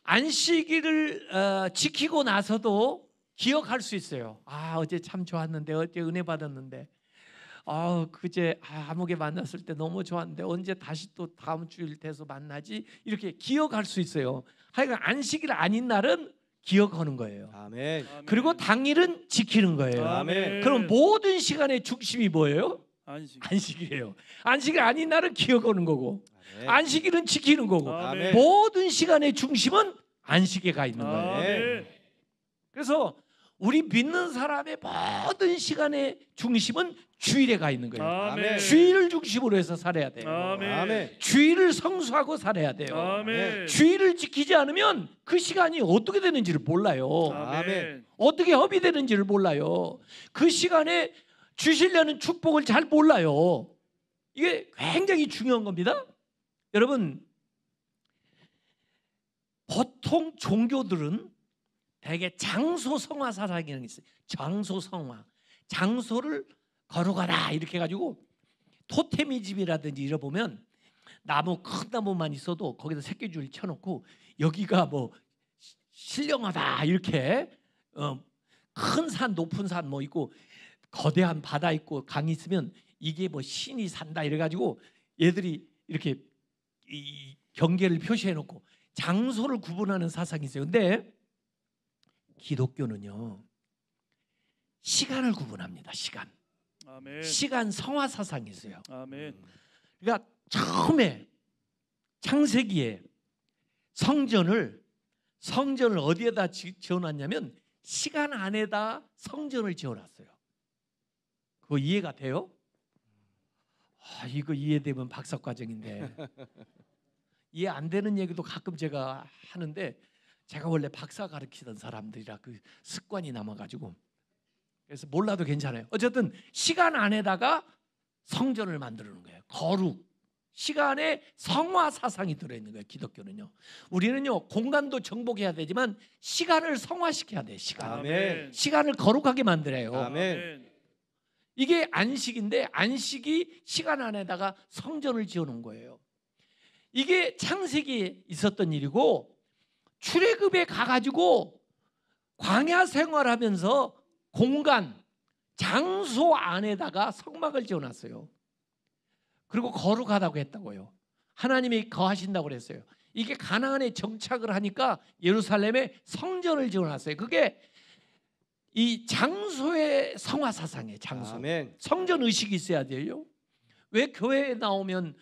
안식일을 지키고 나서도 기억할 수 있어요. 어제 참 좋았는데, 어제 은혜 받았는데, 그제 아무개 만났을 때 너무 좋았는데 언제 다시 또 다음 주일 돼서 만나지? 이렇게 기억할 수 있어요. 하여간 안식일 아닌 날은 기억하는 거예요. 아멘. 그리고 당일은 지키는 거예요. 아멘. 그럼 모든 시간의 중심이 뭐예요? 안식. 안식이에요. 안식일 아닌 날은 기억하는 거고 안식일은 지키는 거고 아멘. 모든 시간의 중심은 안식에 가 있는 거예요. 아멘. 그래서 우리 믿는 사람의 모든 시간의 중심은 주일에 가 있는 거예요. 아멘. 주일을 중심으로 해서 살아야 돼요. 아멘. 주일을 성수하고 살아야 돼요. 아멘. 주일을 지키지 않으면 그 시간이 어떻게 되는지를 몰라요. 아멘. 어떻게 허비되는지를 몰라요. 그 시간에 주시려는 축복을 잘 몰라요. 이게 굉장히 중요한 겁니다. 여러분, 보통 종교들은 대개 장소 성화 사상이라는 게 있어요. 장소 성화, 장소를 거룩하라 이렇게 해가지고 토테미즘이라든지 이러 보면 나무 큰 나무만 있어도 거기다 새끼줄 쳐놓고 여기가 뭐 신령하다 이렇게 큰 산 높은 산 뭐 있고 거대한 바다 있고 강이 있으면 이게 뭐 신이 산다 이래가지고 얘들이 이렇게 이 경계를 표시해놓고 장소를 구분하는 사상이 있어요. 근데 기독교는요 시간을 구분합니다. 아멘. 시간 성화 사상이 있어요. 아멘. 그러니까 처음에 창세기에 성전을 어디에다 지어놨냐면 시간 안에다 성전을 지어놨어요. 그거 이해가 돼요? 이거 이해되면 박사과정인데 이해 안 되는 얘기도 가끔 제가 하는데 제가 원래 박사 가르치던 사람들이라 그 습관이 남아가지고 그래서 몰라도 괜찮아요. 어쨌든 시간 안에다가 성전을 만드는 거예요. 거룩, 시간에 성화 사상이 들어있는 거예요. 기독교는요. 우리는요 공간도 정복해야 되지만 시간을 성화시켜야 돼요. 아멘. 시간을 거룩하게 만들어요. 아멘. 이게 안식인데 안식이 시간 안에다가 성전을 지어놓은 거예요. 이게 창세기에 있었던 일이고 출애굽에 가가지고 광야 생활하면서 공간, 장소 안에다가 성막을 지어놨어요. 그리고 거룩하다고 했다고요. 하나님이 거하신다고 그랬어요. 이게 가나안에 정착을 하니까 예루살렘에 성전을 지어놨어요. 그게 이 장소의 성화 사상이에요. 장소. 아멘. 성전 의식이 있어야 돼요. 왜 교회에 나오면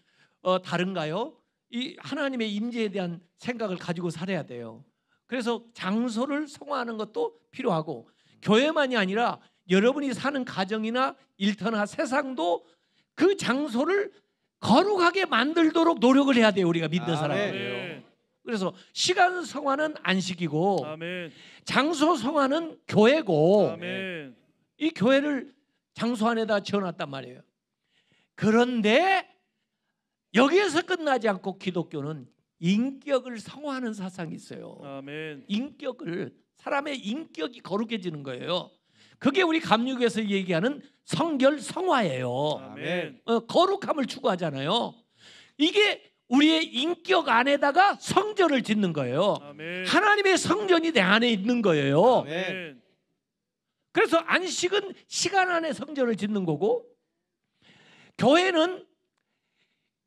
다른가요? 이 하나님의 임재에 대한 생각을 가지고 살아야 돼요. 그래서 장소를 성화하는 것도 필요하고, 교회만이 아니라 여러분이 사는 가정이나 일터나 세상도 그 장소를 거룩하게 만들도록 노력을 해야 돼요. 우리가 믿는 아멘. 사람이에요. 그래서 시간 성화는 안식이고, 아멘. 장소 성화는 교회고, 아멘. 이 교회를 장소 안에다 지어놨단 말이에요. 그런데 여기에서 끝나지 않고 기독교는 인격을 성화하는 사상이 있어요. 아멘. 인격을, 사람의 인격이 거룩해지는 거예요. 그게 우리 감리교에서 얘기하는 성결 성화예요. 아멘. 거룩함을 추구하잖아요. 이게 우리의 인격 안에다가 성전을 짓는 거예요. 아멘. 하나님의 성전이 내 안에 있는 거예요. 아멘. 그래서 안식은 시간 안에 성전을 짓는 거고, 교회는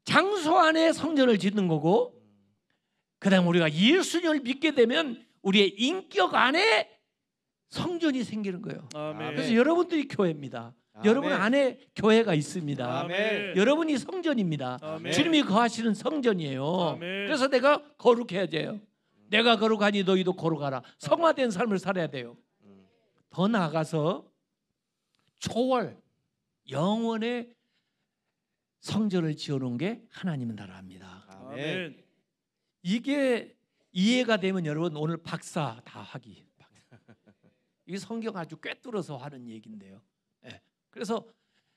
장소 안에 성전을 짓는 거고, 그다음 우리가 예수님을 믿게 되면 우리의 인격 안에 성전이 생기는 거예요. 아멘. 그래서 여러분들이 교회입니다. 아멘. 여러분 안에 교회가 있습니다. 아멘. 여러분이 성전입니다. 아멘. 주님이 거하시는 성전이에요. 아멘. 그래서 내가 거룩해야 돼요. 내가 거룩하니 너희도 거룩하라. 성화된 삶을 살아야 돼요. 더 나아가서 초월, 영원의 성전을 지어놓은 게 하나님의 나라입니다. 아멘. 이게 이해가 되면 여러분 오늘 박사 다 하기. 이게 성경 아주 꿰뚫어서 하는 얘기인데요. 예. 그래서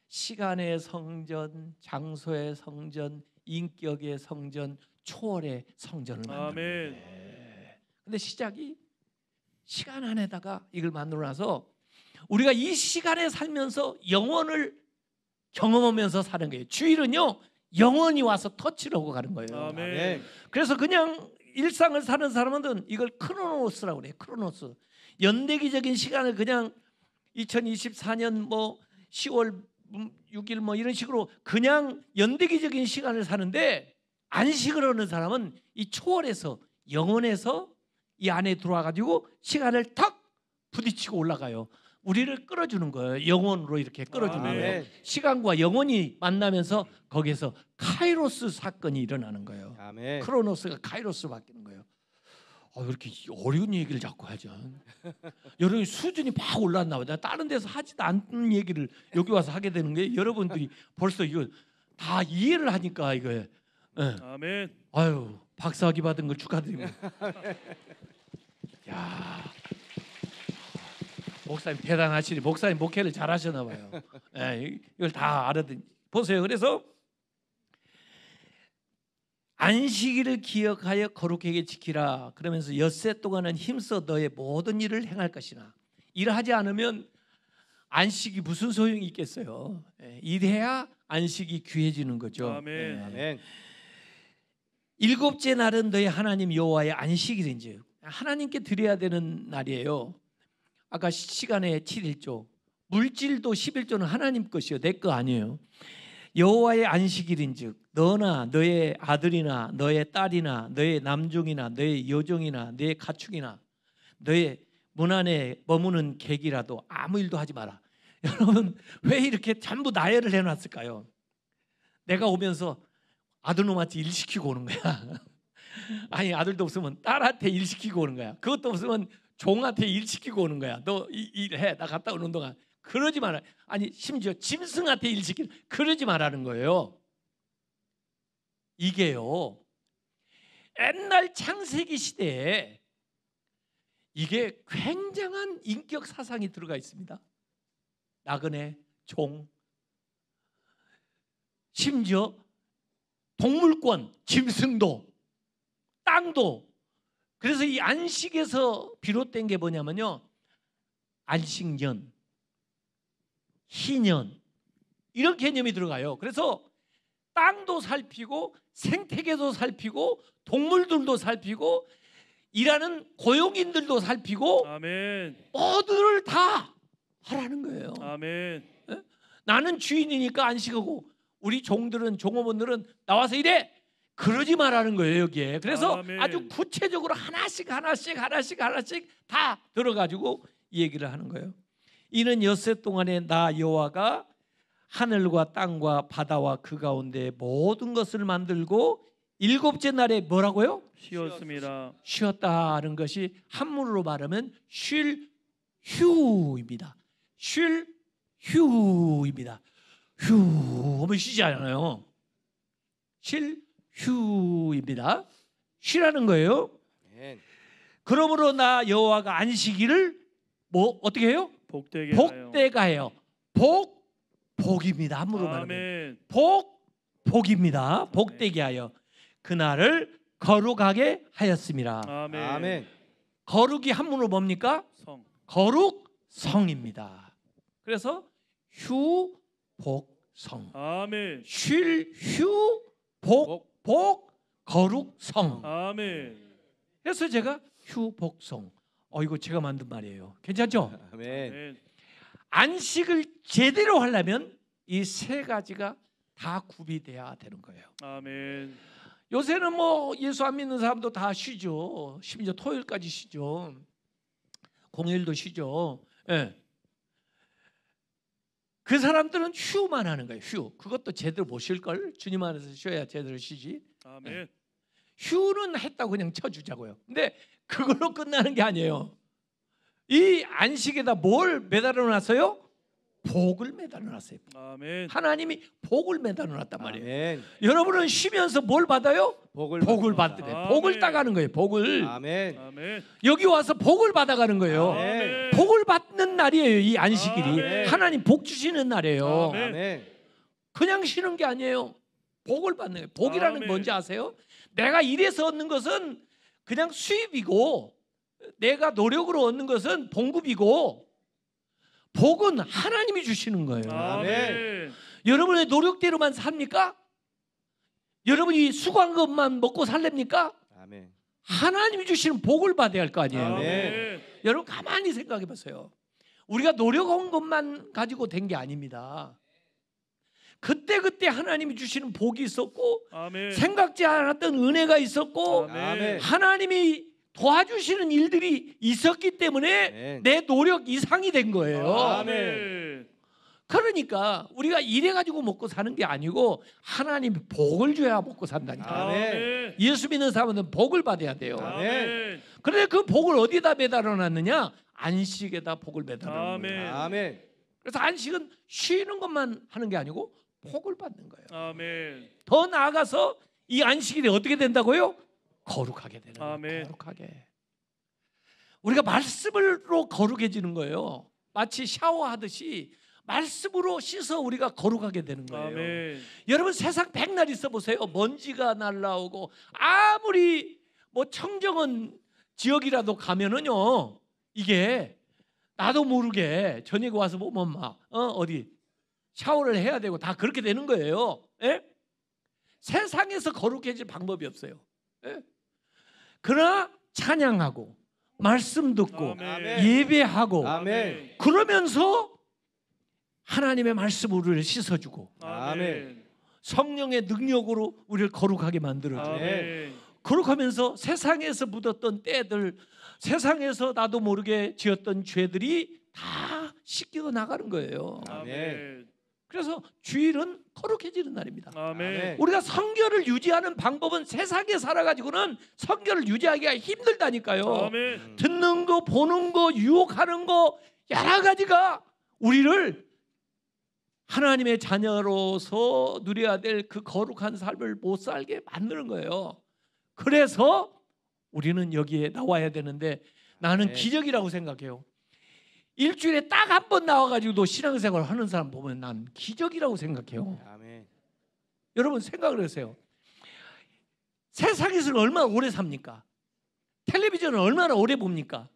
시간의 성전, 장소의 성전, 인격의 성전, 초월의 성전을 만드는 아멘. 거예요. 근데 시작이 시간 안에다가 이걸 만들어놔서 우리가 이 시간에 살면서 영원을 경험하면서 사는 거예요. 주일은요, 영원히 와서 터치를 하고 가는 거예요. 아멘. 그래서 그냥 일상을 사는 사람은 이걸 크로노스라고 그래요. 크로노스. 연대기적인 시간을 그냥 2024년 뭐 10월 6일 뭐 이런 식으로 그냥 연대기적인 시간을 사는데, 안식을 하는 사람은 이 초월에서, 영원에서 이 안에 들어와 가지고 시간을 탁 부딪히고 올라가요. 우리를 끌어주는 거예요. 영원으로 이렇게 끌어주는 아멘. 거예요. 시간과 영원이 만나면서 거기에서 카이로스 사건이 일어나는 거예요. 아멘. 크로노스가 카이로스로 바뀌는 거예요. 이렇게 어려운 얘기를 자꾸 하죠. 여러분 수준이 막 올랐나 보다. 다른 데서 하지도 않는 얘기를 여기 와서 하게 되는 게, 여러분들이 벌써 이거 다 이해를 하니까 이거. 예. 아멘. 아유, 박사학위 받은 걸 축하드립니다. 야, 목사님 대단하시니, 목사님 목회를 잘하셨나 봐요. 예, 이걸 다 알아듣. 보세요. 그래서 안식일을 기억하여 거룩하게 지키라. 그러면서 엿새 동안은 힘써 너의 모든 일을 행할 것이나. 일하지 않으면 안식이 무슨 소용이 있겠어요. 예, 일해야 안식이 귀해지는 거죠. 아멘. 예. 아멘. 일곱째 날은 너희 하나님 여호와의 안식일인지, 하나님께 드려야 되는 날이에요. 아까 시간에 7일조, 물질도 11조는 하나님 것이요, 내 거 아니에요. 여호와의 안식일인즉 너나 너의 아들이나 너의 딸이나 너의 남종이나 너의 여종이나 너의 가축이나 너의 문 안에 머무는 객이라도 아무 일도 하지 마라. 여러분 왜 이렇게 전부 나열을 해놨을까요? 내가 오면서 아들놈한테 일 시키고 오는 거야. 아니 아들도 없으면 딸한테 일 시키고 오는 거야. 그것도 없으면 종한테 일 시키고 오는 거야. 너 일해, 나 갔다 오는 동안. 그러지 마라. 아니 심지어 짐승한테 일 시키는, 그러지 말라는 거예요. 이게요, 옛날 창세기 시대에 이게 굉장한 인격 사상이 들어가 있습니다. 나그네, 종, 심지어 동물권, 짐승도, 땅도. 그래서 이 안식에서 비롯된 게 뭐냐면요, 안식년, 희년, 이런 개념이 들어가요. 그래서 땅도 살피고 생태계도 살피고 동물들도 살피고 일하는 고용인들도 살피고 아멘. 모두를 다 하라는 거예요. 아멘. 나는 주인이니까 안식하고 우리 종들은 종업원들은 나와서 일해. 그러지 말라는 거예요 여기에. 그래서 아멘. 아주 구체적으로 하나씩 다 들어가지고 얘기를 하는 거예요. 이는 엿새 동안에 나 여호와가 하늘과 땅과 바다와 그 가운데 모든 것을 만들고 일곱째 날에 뭐라고요? 쉬었습니다. 쉬었다는 것이 한문으로 말하면 쉴 휴입니다. 쉴 휴입니다. 휴 하면 쉬지 않아요. 쉴 휴입니다. 쉬라는 거예요. 아멘. 그러므로 나 여호와가 안식일을 뭐 어떻게 해요? 복되게 하여. 복되가 해요. 복입니다. 한문으로 말하면 아멘. 복입니다. 복되게 하여 그날을 거룩하게 하였습니다. 아멘. 아멘. 거룩이 한문으로 뭡니까? 성. 거룩성입니다. 그래서 휴복성. 아멘. 쉴 휴복 거룩성. 아멘. 그래서 제가 휴복성. 이거 제가 만든 말이에요. 괜찮죠? 아멘. 아멘. 안식을 제대로 하려면 이 세 가지가 다 구비돼야 되는 거예요. 아멘. 요새는 뭐 예수 안 믿는 사람도 다 쉬죠. 심지어 토요일까지 쉬죠. 공휴일도 쉬죠. 예. 그 사람들은 휴만 하는 거예요. 휴. 그것도 제대로 못 쉴 걸. 주님 안에서 쉬어야 제대로 쉬지. 아멘. 휴는 했다고 그냥 쳐주자고요. 근데 그걸로 끝나는 게 아니에요. 이 안식에다 뭘 매달아 놨어요? 복을 매달아 놨어요. 아멘. 하나님이 복을 매달아 놨단 말이에요. 아멘. 여러분은 쉬면서 뭘 받아요? 복을 받는 거예요. 아멘. 복을 따가는 거예요. 복을. 아멘. 아멘. 여기 와서 복을 받아가는 거예요. 아멘. 복을 받는 날이에요. 이 안식일이. 아멘. 하나님 복 주시는 날이에요. 아멘. 아멘. 그냥 쉬는 게 아니에요. 복을 받는 거예요. 복이라는 게 아멘. 뭔지 아세요? 내가 일해서 얻는 것은 그냥 수입이고 내가 노력으로 얻는 것은 봉급이고 복은 하나님이 주시는 거예요. 아멘. 여러분의 노력대로만 삽니까? 여러분이 수고한 것만 먹고 살랍니까? 아멘. 하나님이 주시는 복을 받아야 할 거 아니에요. 아멘. 여러분 가만히 생각해 보세요. 우리가 노력한 것만 가지고 된 게 아닙니다. 그때 하나님이 주시는 복이 있었고 아멘. 생각지 않았던 은혜가 있었고 아멘. 하나님이 도와주시는 일들이 있었기 때문에 아멘. 내 노력 이상이 된 거예요. 아멘. 그러니까 우리가 일해가지고 먹고 사는 게 아니고 하나님이 복을 줘야 먹고 산다니까. 아멘. 예수 믿는 사람은 복을 받아야 돼요. 아멘. 그런데 그 복을 어디다 매달아 놨느냐? 안식에다 복을 매달아 놓는 거예요. 아멘. 아멘. 그래서 안식은 쉬는 것만 하는 게 아니고 복을 받는 거예요. 아멘. 더 나아가서 이 안식일이 어떻게 된다고요? 거룩하게 되는 거예요. 아멘. 거룩하게. 우리가 말씀으로 거룩해지는 거예요. 마치 샤워하듯이 말씀으로 씻어 우리가 거룩하게 되는 거예요. 아멘. 여러분 세상 백날 있어 보세요. 먼지가 날라오고 아무리 뭐 청정원 지역이라도 가면은요 이게 나도 모르게 저녁에 와서 보면 막 어디 샤워를 해야 되고 다 그렇게 되는 거예요. 예? 세상에서 거룩해질 방법이 없어요. 예? 그러나 찬양하고 말씀 듣고 아멘. 예배하고 아멘. 그러면서 하나님의 말씀으로 우리를 씻어주고 아멘. 성령의 능력으로 우리를 거룩하게 만들어줘요. 아멘. 거룩하면서 세상에서 묻었던 때들, 세상에서 나도 모르게 지었던 죄들이 다 씻겨 나가는 거예요. 아멘. 그래서 주일은 거룩해지는 날입니다. 아멘. 우리가 성결을 유지하는 방법은 세상에 살아가지고는 성결을 유지하기가 힘들다니까요. 아멘. 듣는 거, 보는 거, 유혹하는 거 여러 가지가 우리를 하나님의 자녀로서 누려야 될 그 거룩한 삶을 못 살게 만드는 거예요. 그래서 우리는 여기에 나와야 되는데 나는 네. 기적이라고 생각해요. 일주일에 딱 한 번 나와가지고도 신앙생활을 하는 사람 보면 난 기적이라고 생각해요. 아멘. 여러분 생각을 하세요. 세상에서는 얼마나 오래 삽니까? 텔레비전을 얼마나 오래 봅니까?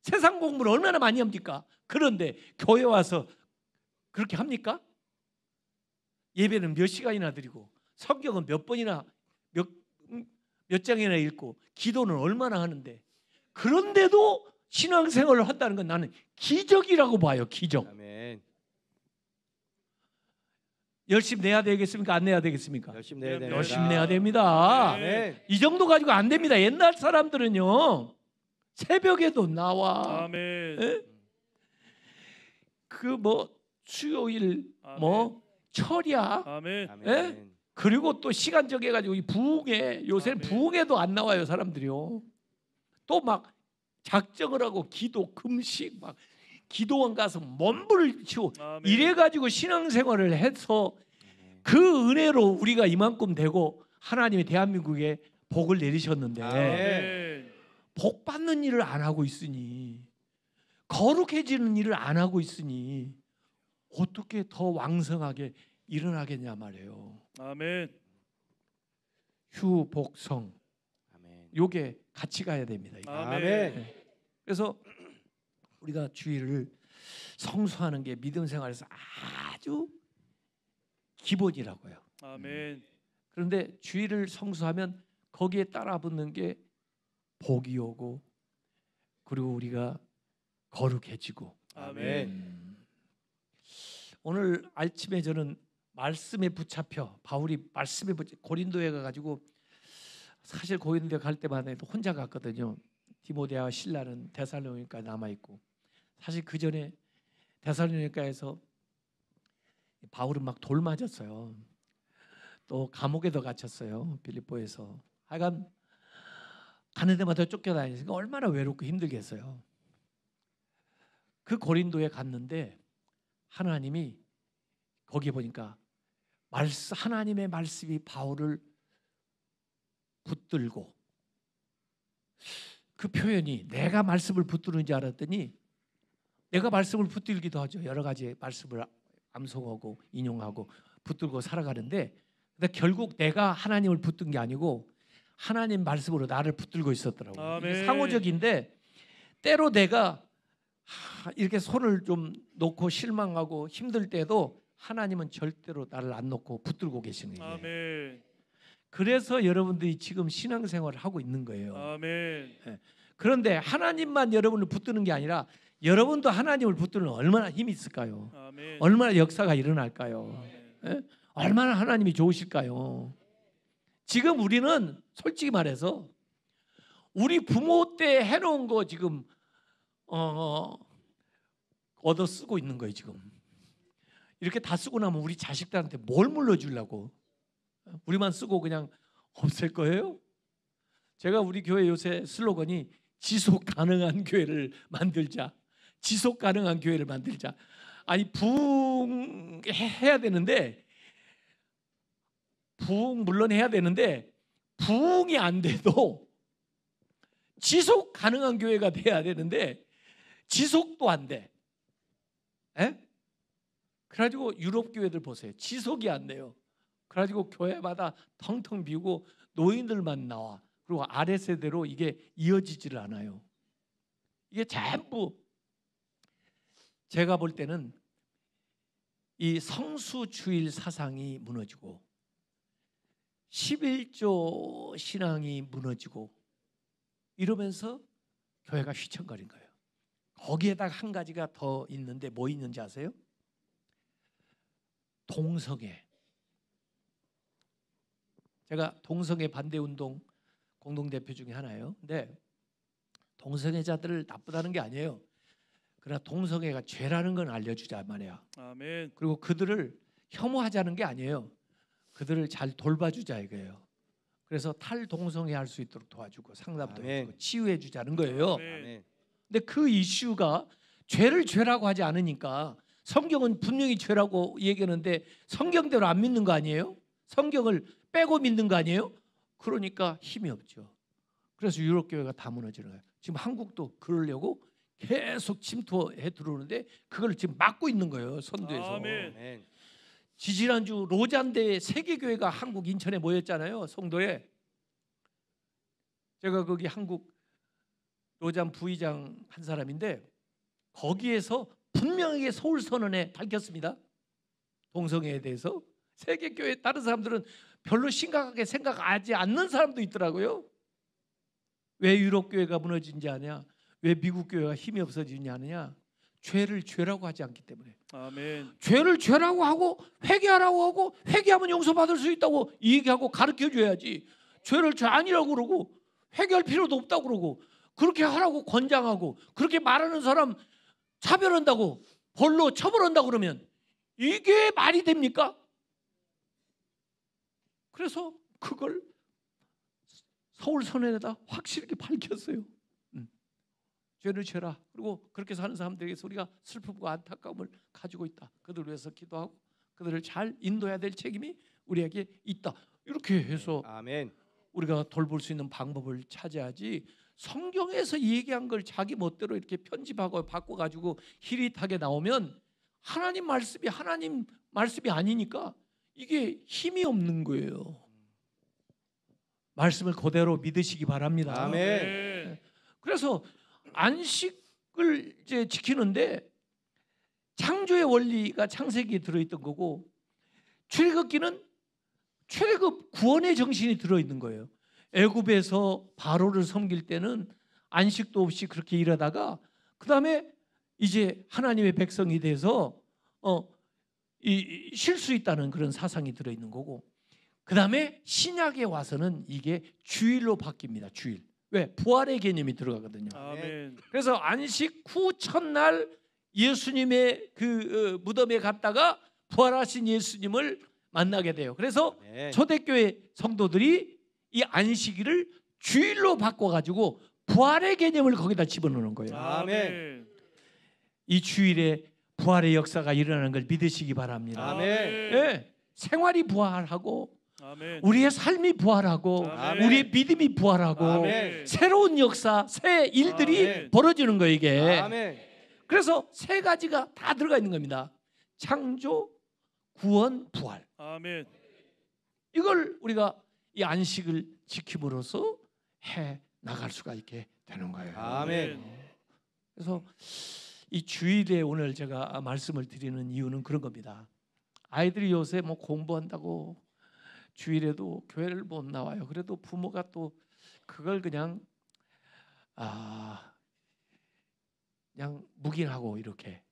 세상 공부를 얼마나 많이 합니까? 그런데 교회 와서 그렇게 합니까? 예배는 몇 시간이나 드리고 성경은 몇 번이나 몇 장이나 읽고 기도는 얼마나 하는데 그런데도 신앙생활을 한다는 건 나는 기적이라고 봐요. 기적. 아멘. 열심히 내야 되겠습니까? 안 내야 되겠습니까? 열심히 내야 됩니다. 열심히 내야 됩니다. 아멘. 이 정도 가지고 안 됩니다. 옛날 사람들은요 새벽에도 나와 아멘. 예? 그 뭐 수요일 아멘. 뭐 철야 아멘. 아멘. 그리고 또 시간 정해가지고 이 부흥회 요새는 아멘. 부흥회도 안 나와요 사람들이요. 또 막 작정을 하고 기도 금식 막 기도원 가서 몸부를 치고 아멘. 이래가지고 신앙생활을 해서 그 은혜로 우리가 이만큼 되고 하나님이 대한민국에 복을 내리셨는데 아멘. 복 받는 일을 안 하고 있으니 거룩해지는 일을 안 하고 있으니 어떻게 더 왕성하게 일어나겠냐 말이에요. 아멘. 휴복성 아멘. 요게 같이 가야 됩니다. 이게. 아멘. 그래서 우리가 주일을 성수하는 게 믿음 생활에서 아주 기본이라고요. 아멘. 그런데 주일을 성수하면 거기에 따라붙는 게 복이 오고 그리고 우리가 거룩해지고 아멘. 오늘 아침에 저는 말씀에 붙잡혀 바울이 말씀에 고린도에 가가지고 사실 고린도에 갈 때마다 혼자 갔거든요. 디모데와 실라는 데살로니가에 남아 있고 사실 그 전에 데살로니가에서 바울은 막 돌 맞았어요. 또 감옥에도 갇혔어요. 빌립보에서. 하여간 가는 데마다 쫓겨다니니까 얼마나 외롭고 힘들겠어요. 그 고린도에 갔는데 하나님이 거기에 보니까 하나님의 말씀이 바울을 붙들고 그 표현이 내가 말씀을 붙드는 줄 알았더니 내가 말씀을 붙들기도 하죠. 여러 가지 말씀을 암송하고 인용하고 붙들고 살아가는데 근데 결국 내가 하나님을 붙든 게 아니고 하나님 말씀으로 나를 붙들고 있었더라고요. 아멘. 이게 상호적인데 때로 내가 이렇게 손을 좀 놓고 실망하고 힘들 때도 하나님은 절대로 나를 안 놓고 붙들고 계시는 거예요. 아멘. 그래서 여러분들이 지금 신앙생활을 하고 있는 거예요. 아멘. 그런데 하나님만 여러분을 붙드는 게 아니라 여러분도 하나님을 붙들면 얼마나 힘이 있을까요? 아멘. 얼마나 역사가 일어날까요? 아멘. 예? 얼마나 하나님이 좋으실까요? 지금 우리는 솔직히 말해서 우리 부모 때 해놓은 거 지금 얻어 쓰고 있는 거예요. 지금 이렇게 다 쓰고 나면 우리 자식들한테 뭘 물려주려고? 우리만 쓰고 그냥 없앨 거예요? 제가 우리 교회 요새 슬로건이 지속 가능한 교회를 만들자. 지속 가능한 교회를 만들자. 아니 부흥해야 되는데 부흥 물론 해야 되는데 부흥이 안 돼도 지속 가능한 교회가 돼야 되는데 지속도 안 돼. 에? 그래가지고 유럽 교회들 보세요. 지속이 안 돼요. 그래가지고 교회마다 텅텅 비고 노인들만 나와. 그리고 아래 세대로 이게 이어지지를 않아요. 이게 전부 제가 볼 때는 이 성수주일 사상이 무너지고 11조 신앙이 무너지고 이러면서 교회가 휘청거린 거예요. 거기에다가 한 가지가 더 있는데 뭐 있는지 아세요? 동성애. 제가 동성애 반대운동 공동대표 중에 하나예요. 근데 동성애자들을 나쁘다는 게 아니에요. 그러나 동성애가 죄라는 건 알려주자 말이야. 아멘. 그리고 그들을 혐오하자는 게 아니에요. 그들을 잘 돌봐주자 이거예요. 그래서 탈동성애 할 수 있도록 도와주고 상담도 아멘. 해주고 치유해 주자는 거예요. 아멘. 아멘. 근데 그 이슈가 죄를 죄라고 하지 않으니까 성경은 분명히 죄라고 얘기하는데 성경대로 안 믿는 거 아니에요? 성경을 빼고 믿는 거 아니에요? 그러니까 힘이 없죠. 그래서 유럽 교회가 다 무너지는 거예요. 지금 한국도 그러려고 계속 침투해 들어오는데 그걸 지금 막고 있는 거예요. 선두에서. 아멘. 아멘. 지지난주 로잔대 세계교회가 한국 인천에 모였잖아요. 성도에. 제가 거기 한국 로잔 부의장 한 사람인데 거기에서 분명하게 서울선언에 밝혔습니다. 동성애에 대해서. 세계교회 다른 사람들은 별로 심각하게 생각하지 않는 사람도 있더라고요. 왜 유럽교회가 무너진지 아냐? 왜 미국 교회가 힘이 없어지냐 하느냐? 죄를 죄라고 하지 않기 때문에. 아멘. 죄를 죄라고 하고 회개하라고 하고 회개하면 용서받을 수 있다고 얘기하고 가르쳐줘야지. 죄를 죄 아니라고 그러고 회개할 필요도 없다고 그러고 그렇게 하라고 권장하고 그렇게 말하는 사람 차별한다고 벌로 처벌한다고 그러면 이게 말이 됩니까? 그래서 그걸 서울 선언에다 확실하게 밝혔어요. 죄를 죄라. 그리고 그렇게 사는 사람들에게서 우리가 슬픔과 안타까움을 가지고 있다. 그들을 위해서 기도하고 그들을 잘 인도해야 될 책임이 우리에게 있다. 이렇게 해서 아멘. 우리가 돌볼 수 있는 방법을 찾아야지 성경에서 얘기한 걸 자기 멋대로 이렇게 편집하고 바꿔가지고 히릿하게 나오면 하나님 말씀이 아니니까 이게 힘이 없는 거예요. 말씀을 그대로 믿으시기 바랍니다. 아멘. 그래서 안식을 이제 지키는데 창조의 원리가 창세기에 들어있던 거고 출애굽기는 출애굽 구원의 정신이 들어있는 거예요. 애굽에서 바로를 섬길 때는 안식도 없이 그렇게 일하다가 그 다음에 이제 하나님의 백성이 돼서 쉴 수 있다는 그런 사상이 들어있는 거고 그 다음에 신약에 와서는 이게 주일로 바뀝니다. 주일. 왜? 부활의 개념이 들어가거든요. 아멘. 그래서 안식 후 첫날 예수님의 그 무덤에 갔다가 부활하신 예수님을 만나게 돼요. 그래서 아멘. 초대교회 성도들이 이 안식일을 주일로 바꿔가지고 부활의 개념을 거기다 집어넣는 거예요. 아멘. 이 주일에 부활의 역사가 일어나는 걸 믿으시기 바랍니다. 아멘. 예, 생활이 부활하고 아멘. 우리의 삶이 부활하고 아멘. 우리의 믿음이 부활하고 아멘. 새로운 역사, 새 일들이 아멘. 벌어지는 거예요 이게. 아멘. 그래서 세 가지가 다 들어가 있는 겁니다. 창조, 구원, 부활. 아멘. 이걸 우리가 이 안식을 지킴으로써 해 나갈 수가 있게 되는 거예요. 아멘. 그래서 이 주일에 오늘 제가 말씀을 드리는 이유는 그런 겁니다. 아이들이 요새 뭐 공부한다고 주일에도 교회를 못 나와요. 그래도 부모가 또 그걸 그냥 그냥 묵인하고 이렇게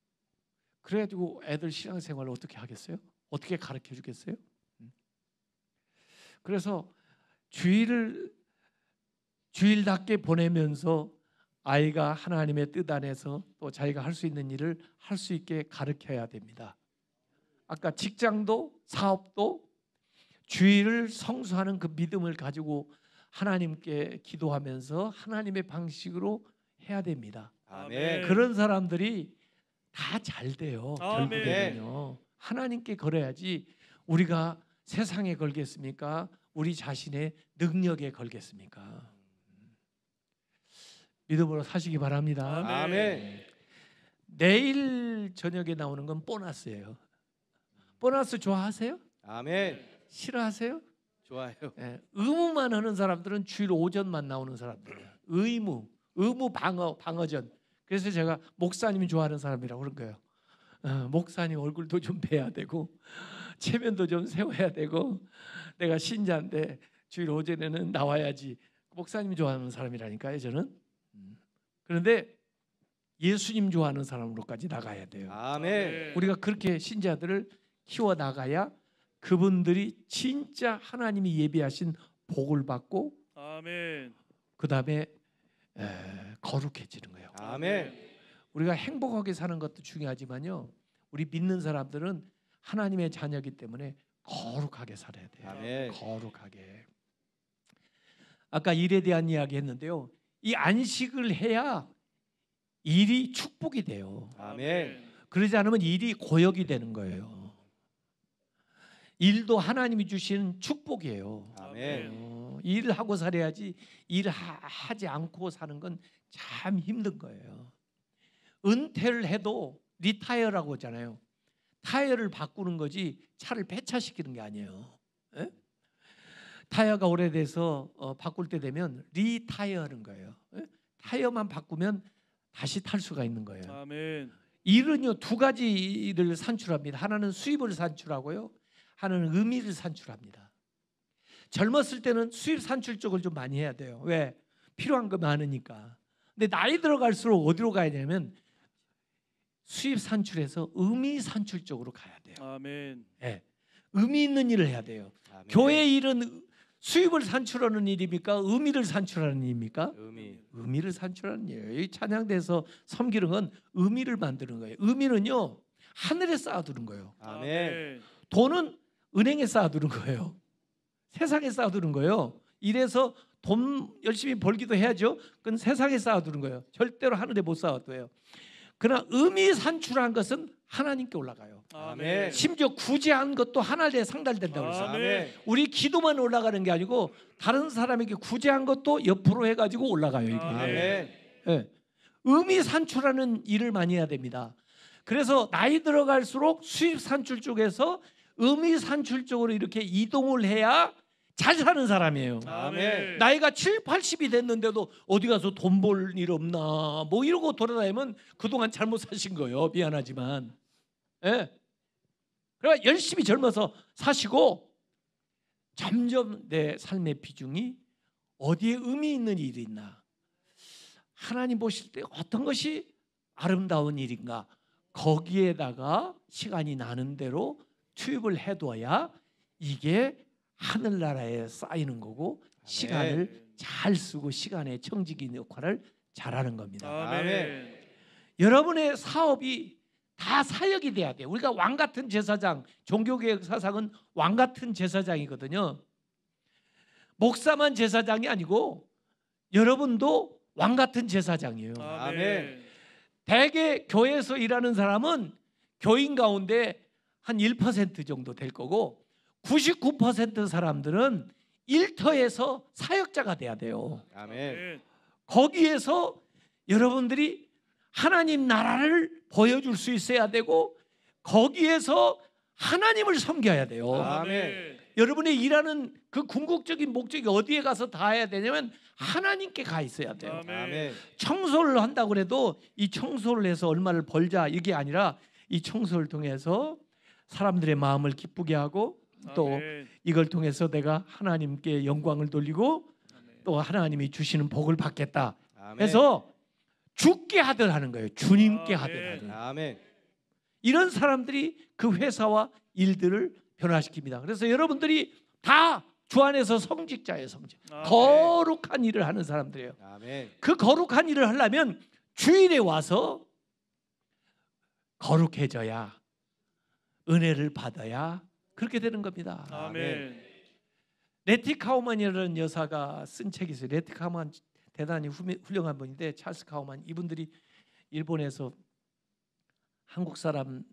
그래가지고 애들 신앙생활을 어떻게 하겠어요? 어떻게 가르쳐 주겠어요? 그래서 주일답게 보내면서 아이가 하나님의 뜻 안에서 또 자기가 할 수 있는 일을 할 수 있게 가르쳐야 됩니다. 아까 직장도 사업도 주일을 성수하는 그 믿음을 가지고 하나님께 기도하면서 하나님의 방식으로 해야 됩니다. 아멘. 그런 사람들이 다 잘 돼요. 아멘. 결국에는요. 하나님께 걸어야지 우리가 세상에 걸겠습니까? 우리 자신의 능력에 걸겠습니까? 믿음으로 사시기 바랍니다. 아멘. 내일 저녁에 나오는 건 보너스예요. 보너스 좋아하세요? 아멘. 싫어하세요? 좋아요. 예, 의무만 하는 사람들은 주일 오전만 나오는 사람들이에요. 의무 방어전. 그래서 제가 목사님이 좋아하는 사람이라고 그런 거예요. 목사님 얼굴도 좀 뵈야 되고 체면도 좀 세워야 되고 내가 신자인데 주일 오전에는 나와야지. 목사님이 좋아하는 사람이라니까요. 저는. 그런데 예수님 좋아하는 사람으로까지 나가야 돼요. 아멘. 우리가 그렇게 신자들을 키워 나가야 그분들이 진짜 하나님이 예비하신 복을 받고 아멘. 그 다음에 거룩해지는 거예요. 아멘. 우리가 행복하게 사는 것도 중요하지만요. 우리 믿는 사람들은 하나님의 자녀이기 때문에 거룩하게 살아야 돼요. 아멘. 거룩하게. 아까 일에 대한 이야기 했는데요. 이 안식을 해야 일이 축복이 돼요. 아멘. 그러지 않으면 일이 고역이 되는 거예요. 일도 하나님이 주신 축복이에요. 아멘. 일을 하고 살아야지 일하지 않고 사는 건 참 힘든 거예요. 은퇴를 해도 리타이어라고 하잖아요. 타이어를 바꾸는 거지 차를 폐차시키는 게 아니에요. 에? 타이어가 오래돼서 바꿀 때 되면 리타이어하는 거예요. 에? 타이어만 바꾸면 다시 탈 수가 있는 거예요. 아멘. 일은요 두 가지를 산출합니다. 하나는 수입을 산출하고요. 하나는 의미를 산출합니다. 젊었을 때는 수입 산출 쪽을 좀 많이 해야 돼요. 왜? 필요한 거 많으니까. 근데 나이 들어갈수록 어디로 가야 되냐면 수입 산출에서 의미 산출 쪽으로 가야 돼요. 아멘. 예. 의미 있는 일을 해야 돼요. 아멘. 교회 일은 수입을 산출하는 일입니까? 의미를 산출하는 일입니까? 의미를 산출하는 일이에요. 이 찬양대에서 섬기는 건 의미를 만드는 거예요. 의미는요, 하늘에 쌓아두는 거예요. 아멘. 돈은 은행에 쌓아두는 거예요. 세상에 쌓아두는 거예요. 이래서 돈 열심히 벌기도 해야죠. 그건 세상에 쌓아두는 거예요. 절대로 하늘에 못 쌓아둬요. 그러나 의미 산출한 것은 하나님께 올라가요. 아멘. 심지어 구제한 것도 하나님에 상달된다고 그랬어요. 아멘. 우리 기도만 올라가는 게 아니고 다른 사람에게 구제한 것도 옆으로 해가지고 올라가요. 이게. 아멘. 예. 의미 산출하는 일을 많이 해야 됩니다. 그래서 나이 들어갈수록 수입 산출 쪽에서 의미 산출 쪽으로 이렇게 이동을 해야 잘 사는 사람이에요. 아멘. 나이가 7, 80이 됐는데도 어디 가서 돈 벌 일 없나 뭐 이러고 돌아다니면 그동안 잘못 사신 거예요. 미안하지만. 예. 그러니까 열심히 젊어서 사시고 점점 내 삶의 비중이 어디에 의미 있는 일이 있나, 하나님 보실 때 어떤 것이 아름다운 일인가, 거기에다가 시간이 나는 대로 투입을 해둬야 이게 하늘나라에 쌓이는 거고 시간을 잘 쓰고 시간의 청지기 역할을 잘하는 겁니다. 아멘. 여러분의 사업이 다 사역이 돼야 돼요. 우리가 왕 같은 제사장, 종교개혁 사상은 왕 같은 제사장이거든요. 목사만 제사장이 아니고 여러분도 왕 같은 제사장이에요. 아멘. 대개 교회에서 일하는 사람은 교인 가운데 한 1% 정도 될 거고 99% 사람들은 일터에서 사역자가 돼야 돼요. 아멘. 거기에서 여러분들이 하나님 나라를 보여줄 수 있어야 되고 거기에서 하나님을 섬겨야 돼요. 아멘. 여러분의 일하는 그 궁극적인 목적이 어디에 가서 닿아야 되냐면 하나님께 가 있어야 돼요. 아멘. 청소를 한다고 해도 이 청소를 해서 얼마를 벌자 이게 아니라 이 청소를 통해서 사람들의 마음을 기쁘게 하고 또 아멘. 이걸 통해서 내가 하나님께 영광을 돌리고 또 하나님이 주시는 복을 받겠다 아멘. 해서 주께 하들 하는 거예요. 주님께 아멘. 하들 하는. 아멘. 이런 사람들이 그 회사와 일들을 변화시킵니다. 그래서 여러분들이 다 주 안에서 성직자예요. 성직. 아멘. 거룩한 일을 하는 사람들이에요. 아멘. 그 거룩한 일을 하려면 주일에 와서 거룩해져야 은혜를 받아야 그렇게 되는 겁니다. 아멘. 레티 카우만이라는 여사가 쓴 책이 있어요. 레티 카우만 대단히 훌륭한 분인데 찰스 카우만, 이분들이 일본에서 한국 사람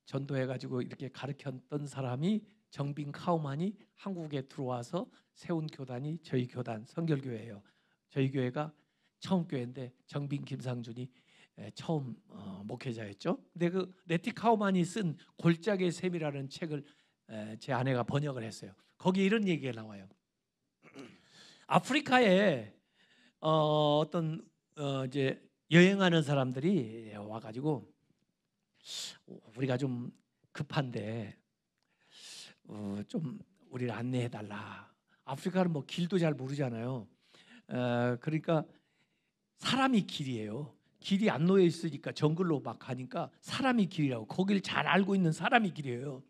전도해가지고 이렇게 가르쳤던 사람이 정빈 카우만이 한국에 들어와서 세운 교단이 저희 교단 성결교회예요. 저희 교회가 처음 교회인데 정빈 김상준이 처음 목회자였죠. 근데 그 레티 카우만이 쓴 골짜기의 셈이라는 책을 제 아내가 번역을 했어요. 거기에 이런 얘기가 나와요. 아프리카에 어떤 이제 여행하는 사람들이 와가지고 우리가 좀 급한데 좀 우리를 안내해 달라. 아프리카는 뭐 길도 잘 모르잖아요. 그러니까 사람이 길이에요. 길이 안 놓여 있으니까 정글로 막 가니까 사람이 길이라고. 거길 잘 알고 있는 사람이 길이에요.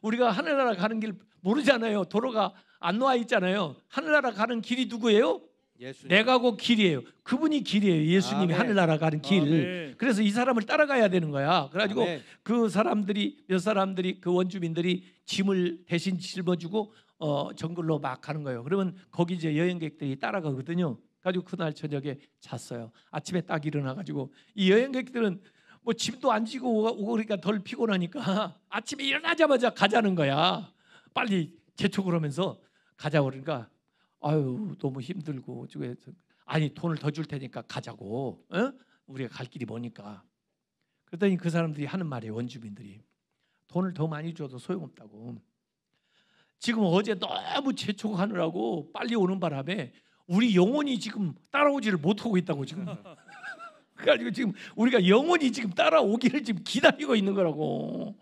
우리가 하늘나라 가는 길 모르잖아요. 도로가 안 놓여 있잖아요. 하늘나라 가는 길이 누구예요? 예수님. 내가 그 길이에요. 그분이 길이에요. 예수님이 아멘. 하늘나라 가는 길. 아멘. 그래서 이 사람을 따라가야 되는 거야. 그래가지고 아멘. 그 사람들이 몇 사람들이 그 원주민들이 짐을 대신 짊어주고 정글로 막 가는 거예요. 그러면 거기 이제 여행객들이 따라가거든요. 가지고 그날 저녁에 잤어요. 아침에 딱 일어나가지고 이 여행객들은 뭐 짐도 안 지고 오고 그러니까 덜 피곤하니까 아침에 일어나자마자 가자는 거야. 빨리 재촉을 하면서 가자고 그러니까 아유 너무 힘들고 아니 돈을 더 줄 테니까 가자고. 어? 우리가 갈 길이 머니까. 그랬더니 그 사람들이 하는 말이에요. 원주민들이 돈을 더 많이 줘도 소용없다고. 지금 어제 너무 재촉하느라고 빨리 오는 바람에 우리 영혼이 지금 따라오지를 못하고 있다고 지금. 그래가지고 지금 우리가 영혼이 지금 따라오기를 지금 기다리고 있는 거라고.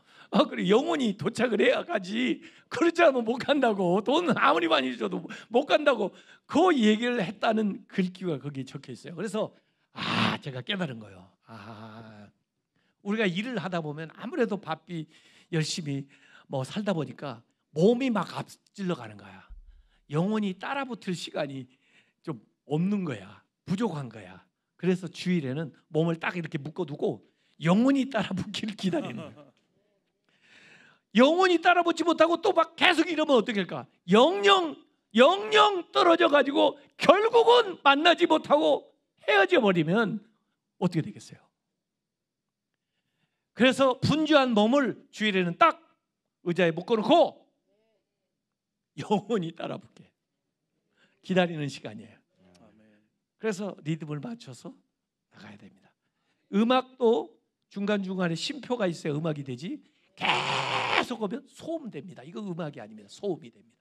그래 영혼이 도착을 해야 가지. 그렇지 않으면 못 간다고. 돈 아무리 많이 줘도 못 간다고. 그 얘기를 했다는 글귀가 거기에 적혀 있어요. 그래서 제가 깨달은 거예요. 우리가 일을 하다 보면 아무래도 바삐 열심히 뭐 살다 보니까 몸이 막 앞질러 가는 거야. 영혼이 따라붙을 시간이 좀 없는 거야. 부족한 거야. 그래서 주일에는 몸을 딱 이렇게 묶어두고 영혼이 따라붙기를 기다리는 거야. 영혼이 따라붙지 못하고 또 막 계속 이러면 어떻게 할까? 영영 떨어져 가지고 결국은 만나지 못하고 헤어져 버리면 어떻게 되겠어요? 그래서 분주한 몸을 주일에는 딱 의자에 묶어놓고 영혼이 따라붙게 기다리는 시간이에요. 그래서 리듬을 맞춰서 나가야 됩니다. 음악도 중간중간에 쉼표가 있어야 음악이 되지 계속 오면 소음됩니다. 이거 음악이 아닙니다. 소음이 됩니다.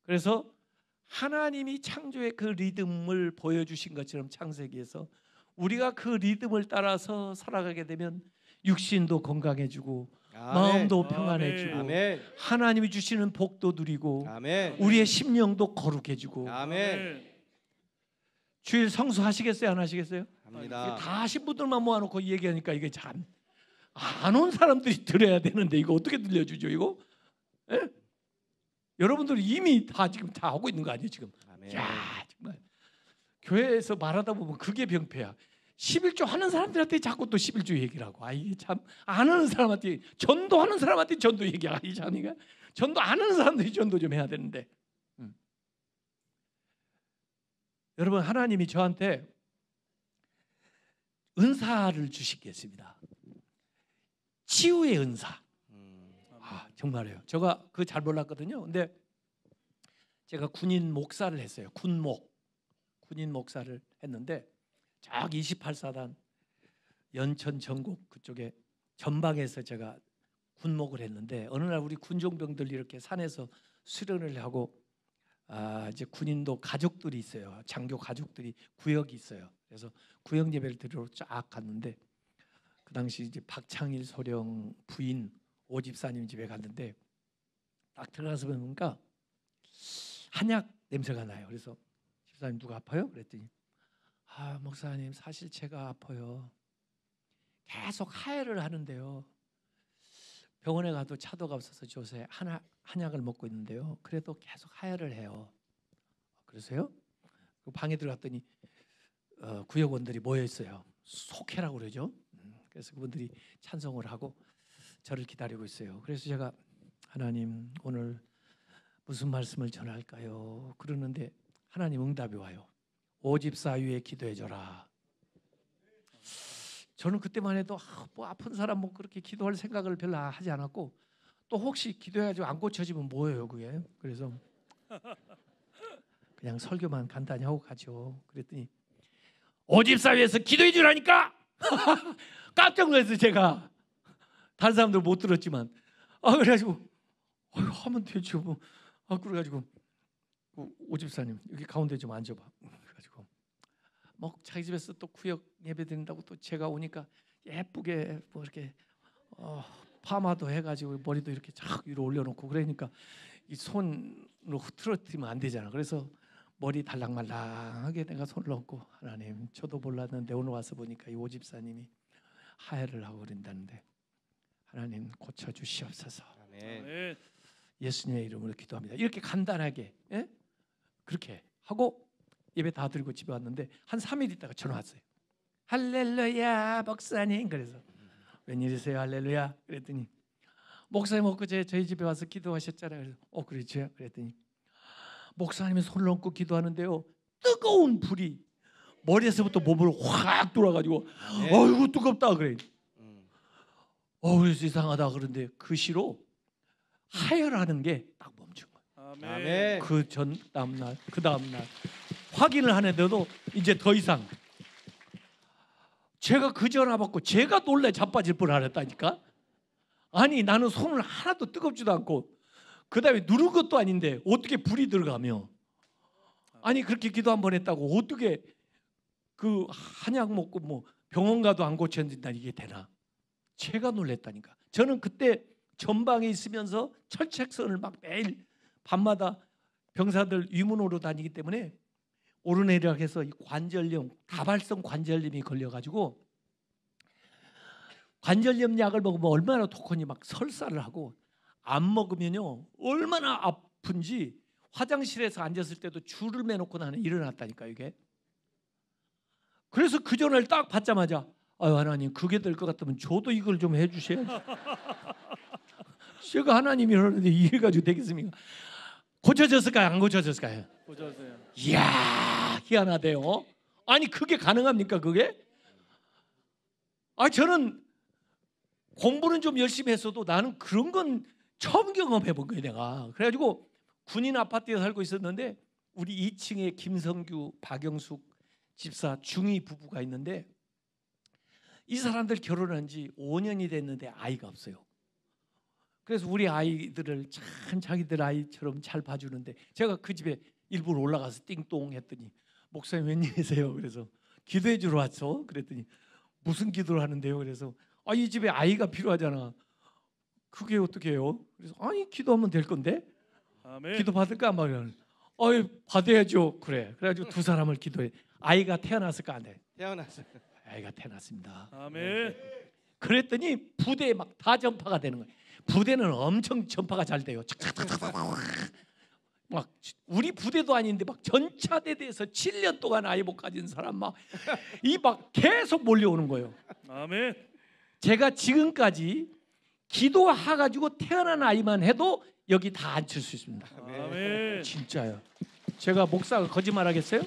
그래서 하나님이 창조의 그 리듬을 보여주신 것처럼 창세기에서 우리가 그 리듬을 따라서 살아가게 되면 육신도 건강해지고 마음도 평안해지고 아멘. 하나님이 주시는 복도 누리고 아멘. 우리의 심령도 거룩해지고 아멘. 주일 성수하시겠어요? 안 하시겠어요? 합니다. 다 하신 분들만 모아놓고 얘기하니까 이게 참 안 온 사람들이 들어야 되는데 이거 어떻게 들려주죠 이거? 예? 여러분들 이미 다 지금 다 하고 있는 거 아니에요 지금? 아멘. 야 정말 교회에서 말하다 보면 그게 병폐야. 11조 하는 사람들한테 자꾸 또 11조 얘기를 하고 이게 참 안 하는 사람한테 전도하는 사람한테 전도 얘기하고 이 참 이거 전도 안 하는 사람들이 전도 좀 해야 되는데 여러분 하나님이 저한테 은사를 주시겠습니다. 치유의 은사. 정말이에요. 제가 그거 잘 몰랐거든요. 근데 제가 군인 목사를 했어요. 군인 목사를 했는데 저기 28사단 연천 전곡 그쪽에 전방에서 제가 군목을 했는데 어느 날 우리 군종병들이 이렇게 산에서 수련을 하고 이제 군인도 가족들이 있어요. 장교 가족들이 구역이 있어요. 그래서 구역 예배를 드리러 쫙 갔는데 그 당시 이제 박창일 소령 부인 오집사님 집에 갔는데 딱 들어가서 보니까 한약 냄새가 나요. 그래서 집사님 누가 아파요? 그랬더니 목사님 사실 제가 아파요. 계속 하혈을 하는데요. 병원에 가도 차도가 없어서 요새 한약을 먹고 있는데요. 그래도 계속 하혈을 해요. 그러세요? 방에 들어갔더니 구역원들이 모여 있어요. 속회라고 그러죠. 그래서 그분들이 찬송을 하고 저를 기다리고 있어요. 그래서 제가 하나님 오늘 무슨 말씀을 전할까요? 그러는데 하나님 응답이 와요. 오집사 위에 기도해 줘라. 저는 그때만 해도 뭐 아픈 사람 뭐 그렇게 기도할 생각을 별로 하지 않았고 또 혹시 기도해가지고 안 고쳐지면 뭐예요 그게? 그래서 그냥 설교만 간단히 하고 가죠. 그랬더니 오집사 위에서 기도해 주라니까. 깜짝 놀랐어요. 제가 다른 사람들 못 들었지만 그래가지고 하면 되죠 뭐. 그래가지고 오집사님 여기 가운데 좀 앉아봐. 그래가지고 뭐 자기 집에서 또 구역 예배 드린다고 또 제가 오니까 예쁘게 뭐 이렇게 파마도 해가지고 머리도 이렇게 쫙 위로 올려놓고 그러니까 이 손으로 흐트러뜨리면 안 되잖아. 그래서 머리 달랑말랑하게 내가 손을 얹고 하나님 저도 몰랐는데 오늘 와서 보니까 이 오집사님이 하혈을 하고 그런다는데 하나님 고쳐주시옵소서. 아멘. 예수님의 이름으로 기도합니다. 이렇게 간단하게 그렇게 하고 예배 다 드리고 집에 왔는데 한 3일 있다가 전화 왔어요. 할렐루야 목사님. 그래서 웬일이세요 할렐루야. 그랬더니 목사님 엊그제 저희 집에 와서 기도하셨잖아요. 그래서 그렇죠. 그랬더니 목사님이 손을 얹고 기도하는데요 뜨거운 불이 머리에서부터 몸으로 확 돌아가지고 어이구 뜨겁다 그래. 그래서 이상하다 그런데 그 시로 하혈하는 게 딱 멈춘 거예요. 아멘. 그 다음 날 확인을 하는데도 이제 더 이상 제가 그 전화 받고 제가 놀래 자빠질 뻔하랬다니까. 아니 나는 손을 하나도 뜨겁지도 않고 그다음에 누른 것도 아닌데 어떻게 불이 들어가며 아니 그렇게 기도 한 번 했다고 어떻게 그 한약 먹고 뭐 병원 가도 안 고쳐진다 이게 되나. 제가 놀랬다니까. 저는 그때 전방에 있으면서 철책선을 막 매일 밤마다 병사들 위문으로 다니기 때문에 오르내리락 해서 이 관절염, 다발성 관절염이 걸려가지고 관절염 약을 먹으면 얼마나 독하니 막 설사를 하고 안 먹으면요 얼마나 아픈지 화장실에서 앉았을 때도 줄을 매놓고 나는 일어났다니까 이게. 그래서 그 전화를 딱 받자마자 아유 하나님 그게 될 것 같으면 저도 이걸 좀 해주셔야지. 제가 하나님이 그러는데 이래 가지고 되겠습니까? 고쳐졌을까요? 안 고쳐졌을까요? 고쳐서요. 이야 희한하대요. 아니 그게 가능합니까 그게? 아 저는 공부는 좀 열심히 했어도 나는 그런 건 처음 경험해 본 거예요 내가. 그래가지고 군인 아파트에 살고 있었는데 우리 2층에 김성규, 박영숙 집사 중이 부부가 있는데 이 사람들 결혼한 지 5년이 됐는데 아이가 없어요. 그래서 우리 아이들을 참 자기들 아이처럼 잘 봐주는데 제가 그 집에 일부러 올라가서 띵동 했더니 목사님 웬일이세요? 그래서 기도해 주러 왔어. 그랬더니 무슨 기도를 하는데요? 그래서 이 집에 아이가 필요하잖아. 그게 어떻게 해요? 그래서 아니 기도하면 될 건데 아멘. 기도 받을까? 막 이러는. 받아야죠. 그래. 그래가지고 두 사람을 기도해. 아이가 태어났을까 안 돼? 태어났어요. 아이가 태어났습니다. 아멘. 그랬더니 부대에 막 다 전파가 되는 거예요. 부대는 엄청 전파가 잘 돼요. 착착착착 막 우리 부대도 아닌데 막 전차대대에서 7년 동안 아이 못 가진 사람 막 계속 몰려오는 거예요. 아멘. 제가 지금까지 기도해 가지고 태어난 아이만 해도 여기 다 앉힐 수 있습니다. 아멘. 진짜요. 제가 목사가 거짓말하겠어요?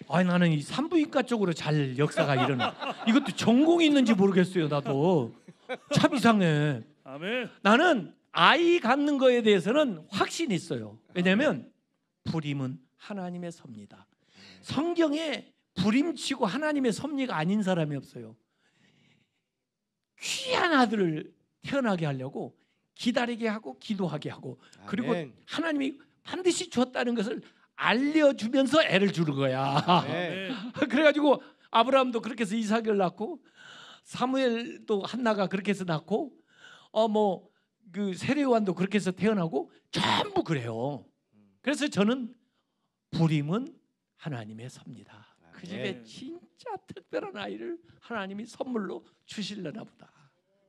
나는 이 산부인과 쪽으로 잘 역사가 일어나. 이것도 전공이 있는지 모르겠어요. 나도 참 이상해. 아멘. 나는 아이 갖는 거에 대해서는 확신이 있어요. 왜냐하면 불임은 하나님의 섭니다. 성경에 불임치고 하나님의 섭리가 아닌 사람이 없어요. 귀한 아들을 태어나게 하려고 기다리게 하고 기도하게 하고 그리고 아멘. 하나님이 반드시 줬다는 것을 알려주면서 애를 주는 거야. 아멘. 그래가지고 아브라함도 그렇게 해서 이삭을 낳고 사무엘도 한나가 그렇게 해서 낳고 그 세례요한도 그렇게 해서 태어나고 전부 그래요. 그래서 저는 불임은 하나님의 섭니다. 그 집에 아멘. 진짜 특별한 아이를 하나님이 선물로 주실려나 보다.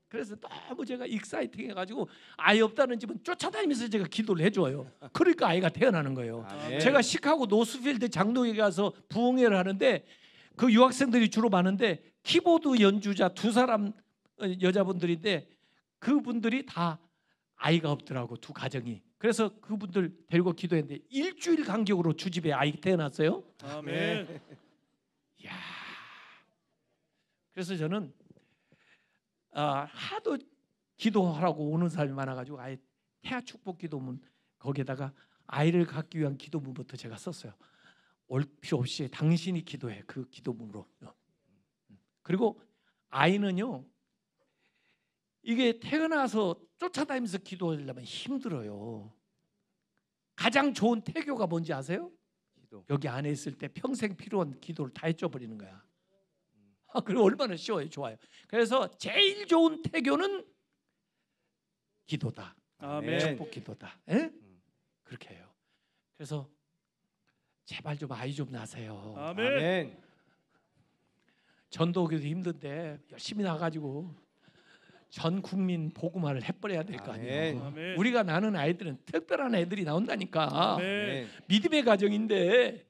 그래서 너무 제가 익사이팅해가지고 아이 없다는 집은 쫓아다니면서 제가 기도를 해줘요. 그러니까 아이가 태어나는 거예요. 아멘. 제가 시카고 노스필드 장로에 가서 부흥회를 하는데 그 유학생들이 주로 많은데 키보드 연주자 두 사람 여자분들인데 그분들이 다 아이가 없더라고 두 가정이. 그래서 그분들 데리고 기도했는데 일주일 간격으로 주집에 아이 태어났어요. 아멘. 이야. 그래서 저는 하도 기도하라고 오는 사람이 많아가지고 아예 태아 축복 기도문 거기에다가 아이를 갖기 위한 기도문부터 제가 썼어요. 올 필요 없이 당신이 기도해 그 기도문으로. 그리고 아이는요 이게 태어나서 쫓아다니면서 기도하려면 힘들어요. 가장 좋은 태교가 뭔지 아세요? 기도. 여기 안에 있을 때 평생 필요한 기도를 다 해줘 버리는 거야. 그리고 얼마나 쉬워요, 좋아요. 그래서 제일 좋은 태교는 기도다. 아멘. 축복 기도다. 예? 그렇게 해요. 그래서 제발 좀 아이 좀 낳으세요. 아멘. 아멘. 전도하기도 힘든데 열심히 나가지고 전 국민 복음화를 해버려야 될 거 아니에요. 아멘. 아멘. 우리가 낳는 아이들은 특별한 애들이 나온다니까. 아멘. 믿음의 가정인데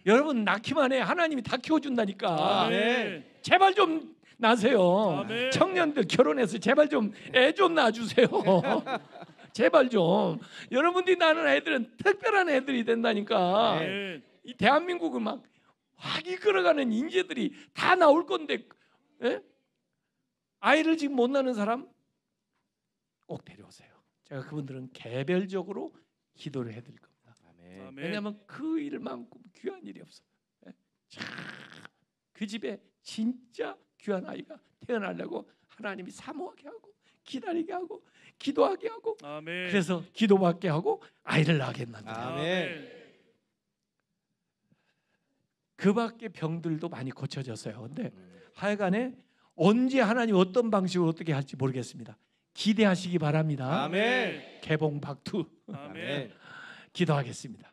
여러분 낳기만 해 하나님이 다 키워준다니까. 아멘. 제발 좀 낳으세요. 아멘. 청년들 결혼해서 제발 좀 애 좀 낳아주세요. 제발 좀. 여러분들이 낳는 애들은 특별한 애들이 된다니까. 아멘. 이 대한민국은 막 확 이끌어가는 인재들이 다 나올 건데 예? 아이를 지금 못 낳는 사람 꼭 데려오세요. 제가 그분들은 개별적으로 기도를 해드릴 겁니다. 아멘. 아멘. 왜냐하면 그 일만큼 귀한 일이 없어요. 예? 참, 그 집에 진짜 귀한 아이가 태어나려고 하나님이 사모하게 하고 기다리게 하고 기도하게 하고 아멘. 그래서 기도받게 하고 아이를 낳게 만들어요. 아멘. 그 밖에 병들도 많이 고쳐졌어요. 근데 하여간에 언제 하나님 어떤 방식으로 어떻게 할지 모르겠습니다. 기대하시기 바랍니다. 아멘. 개봉 박두. 아멘. 기도하겠습니다.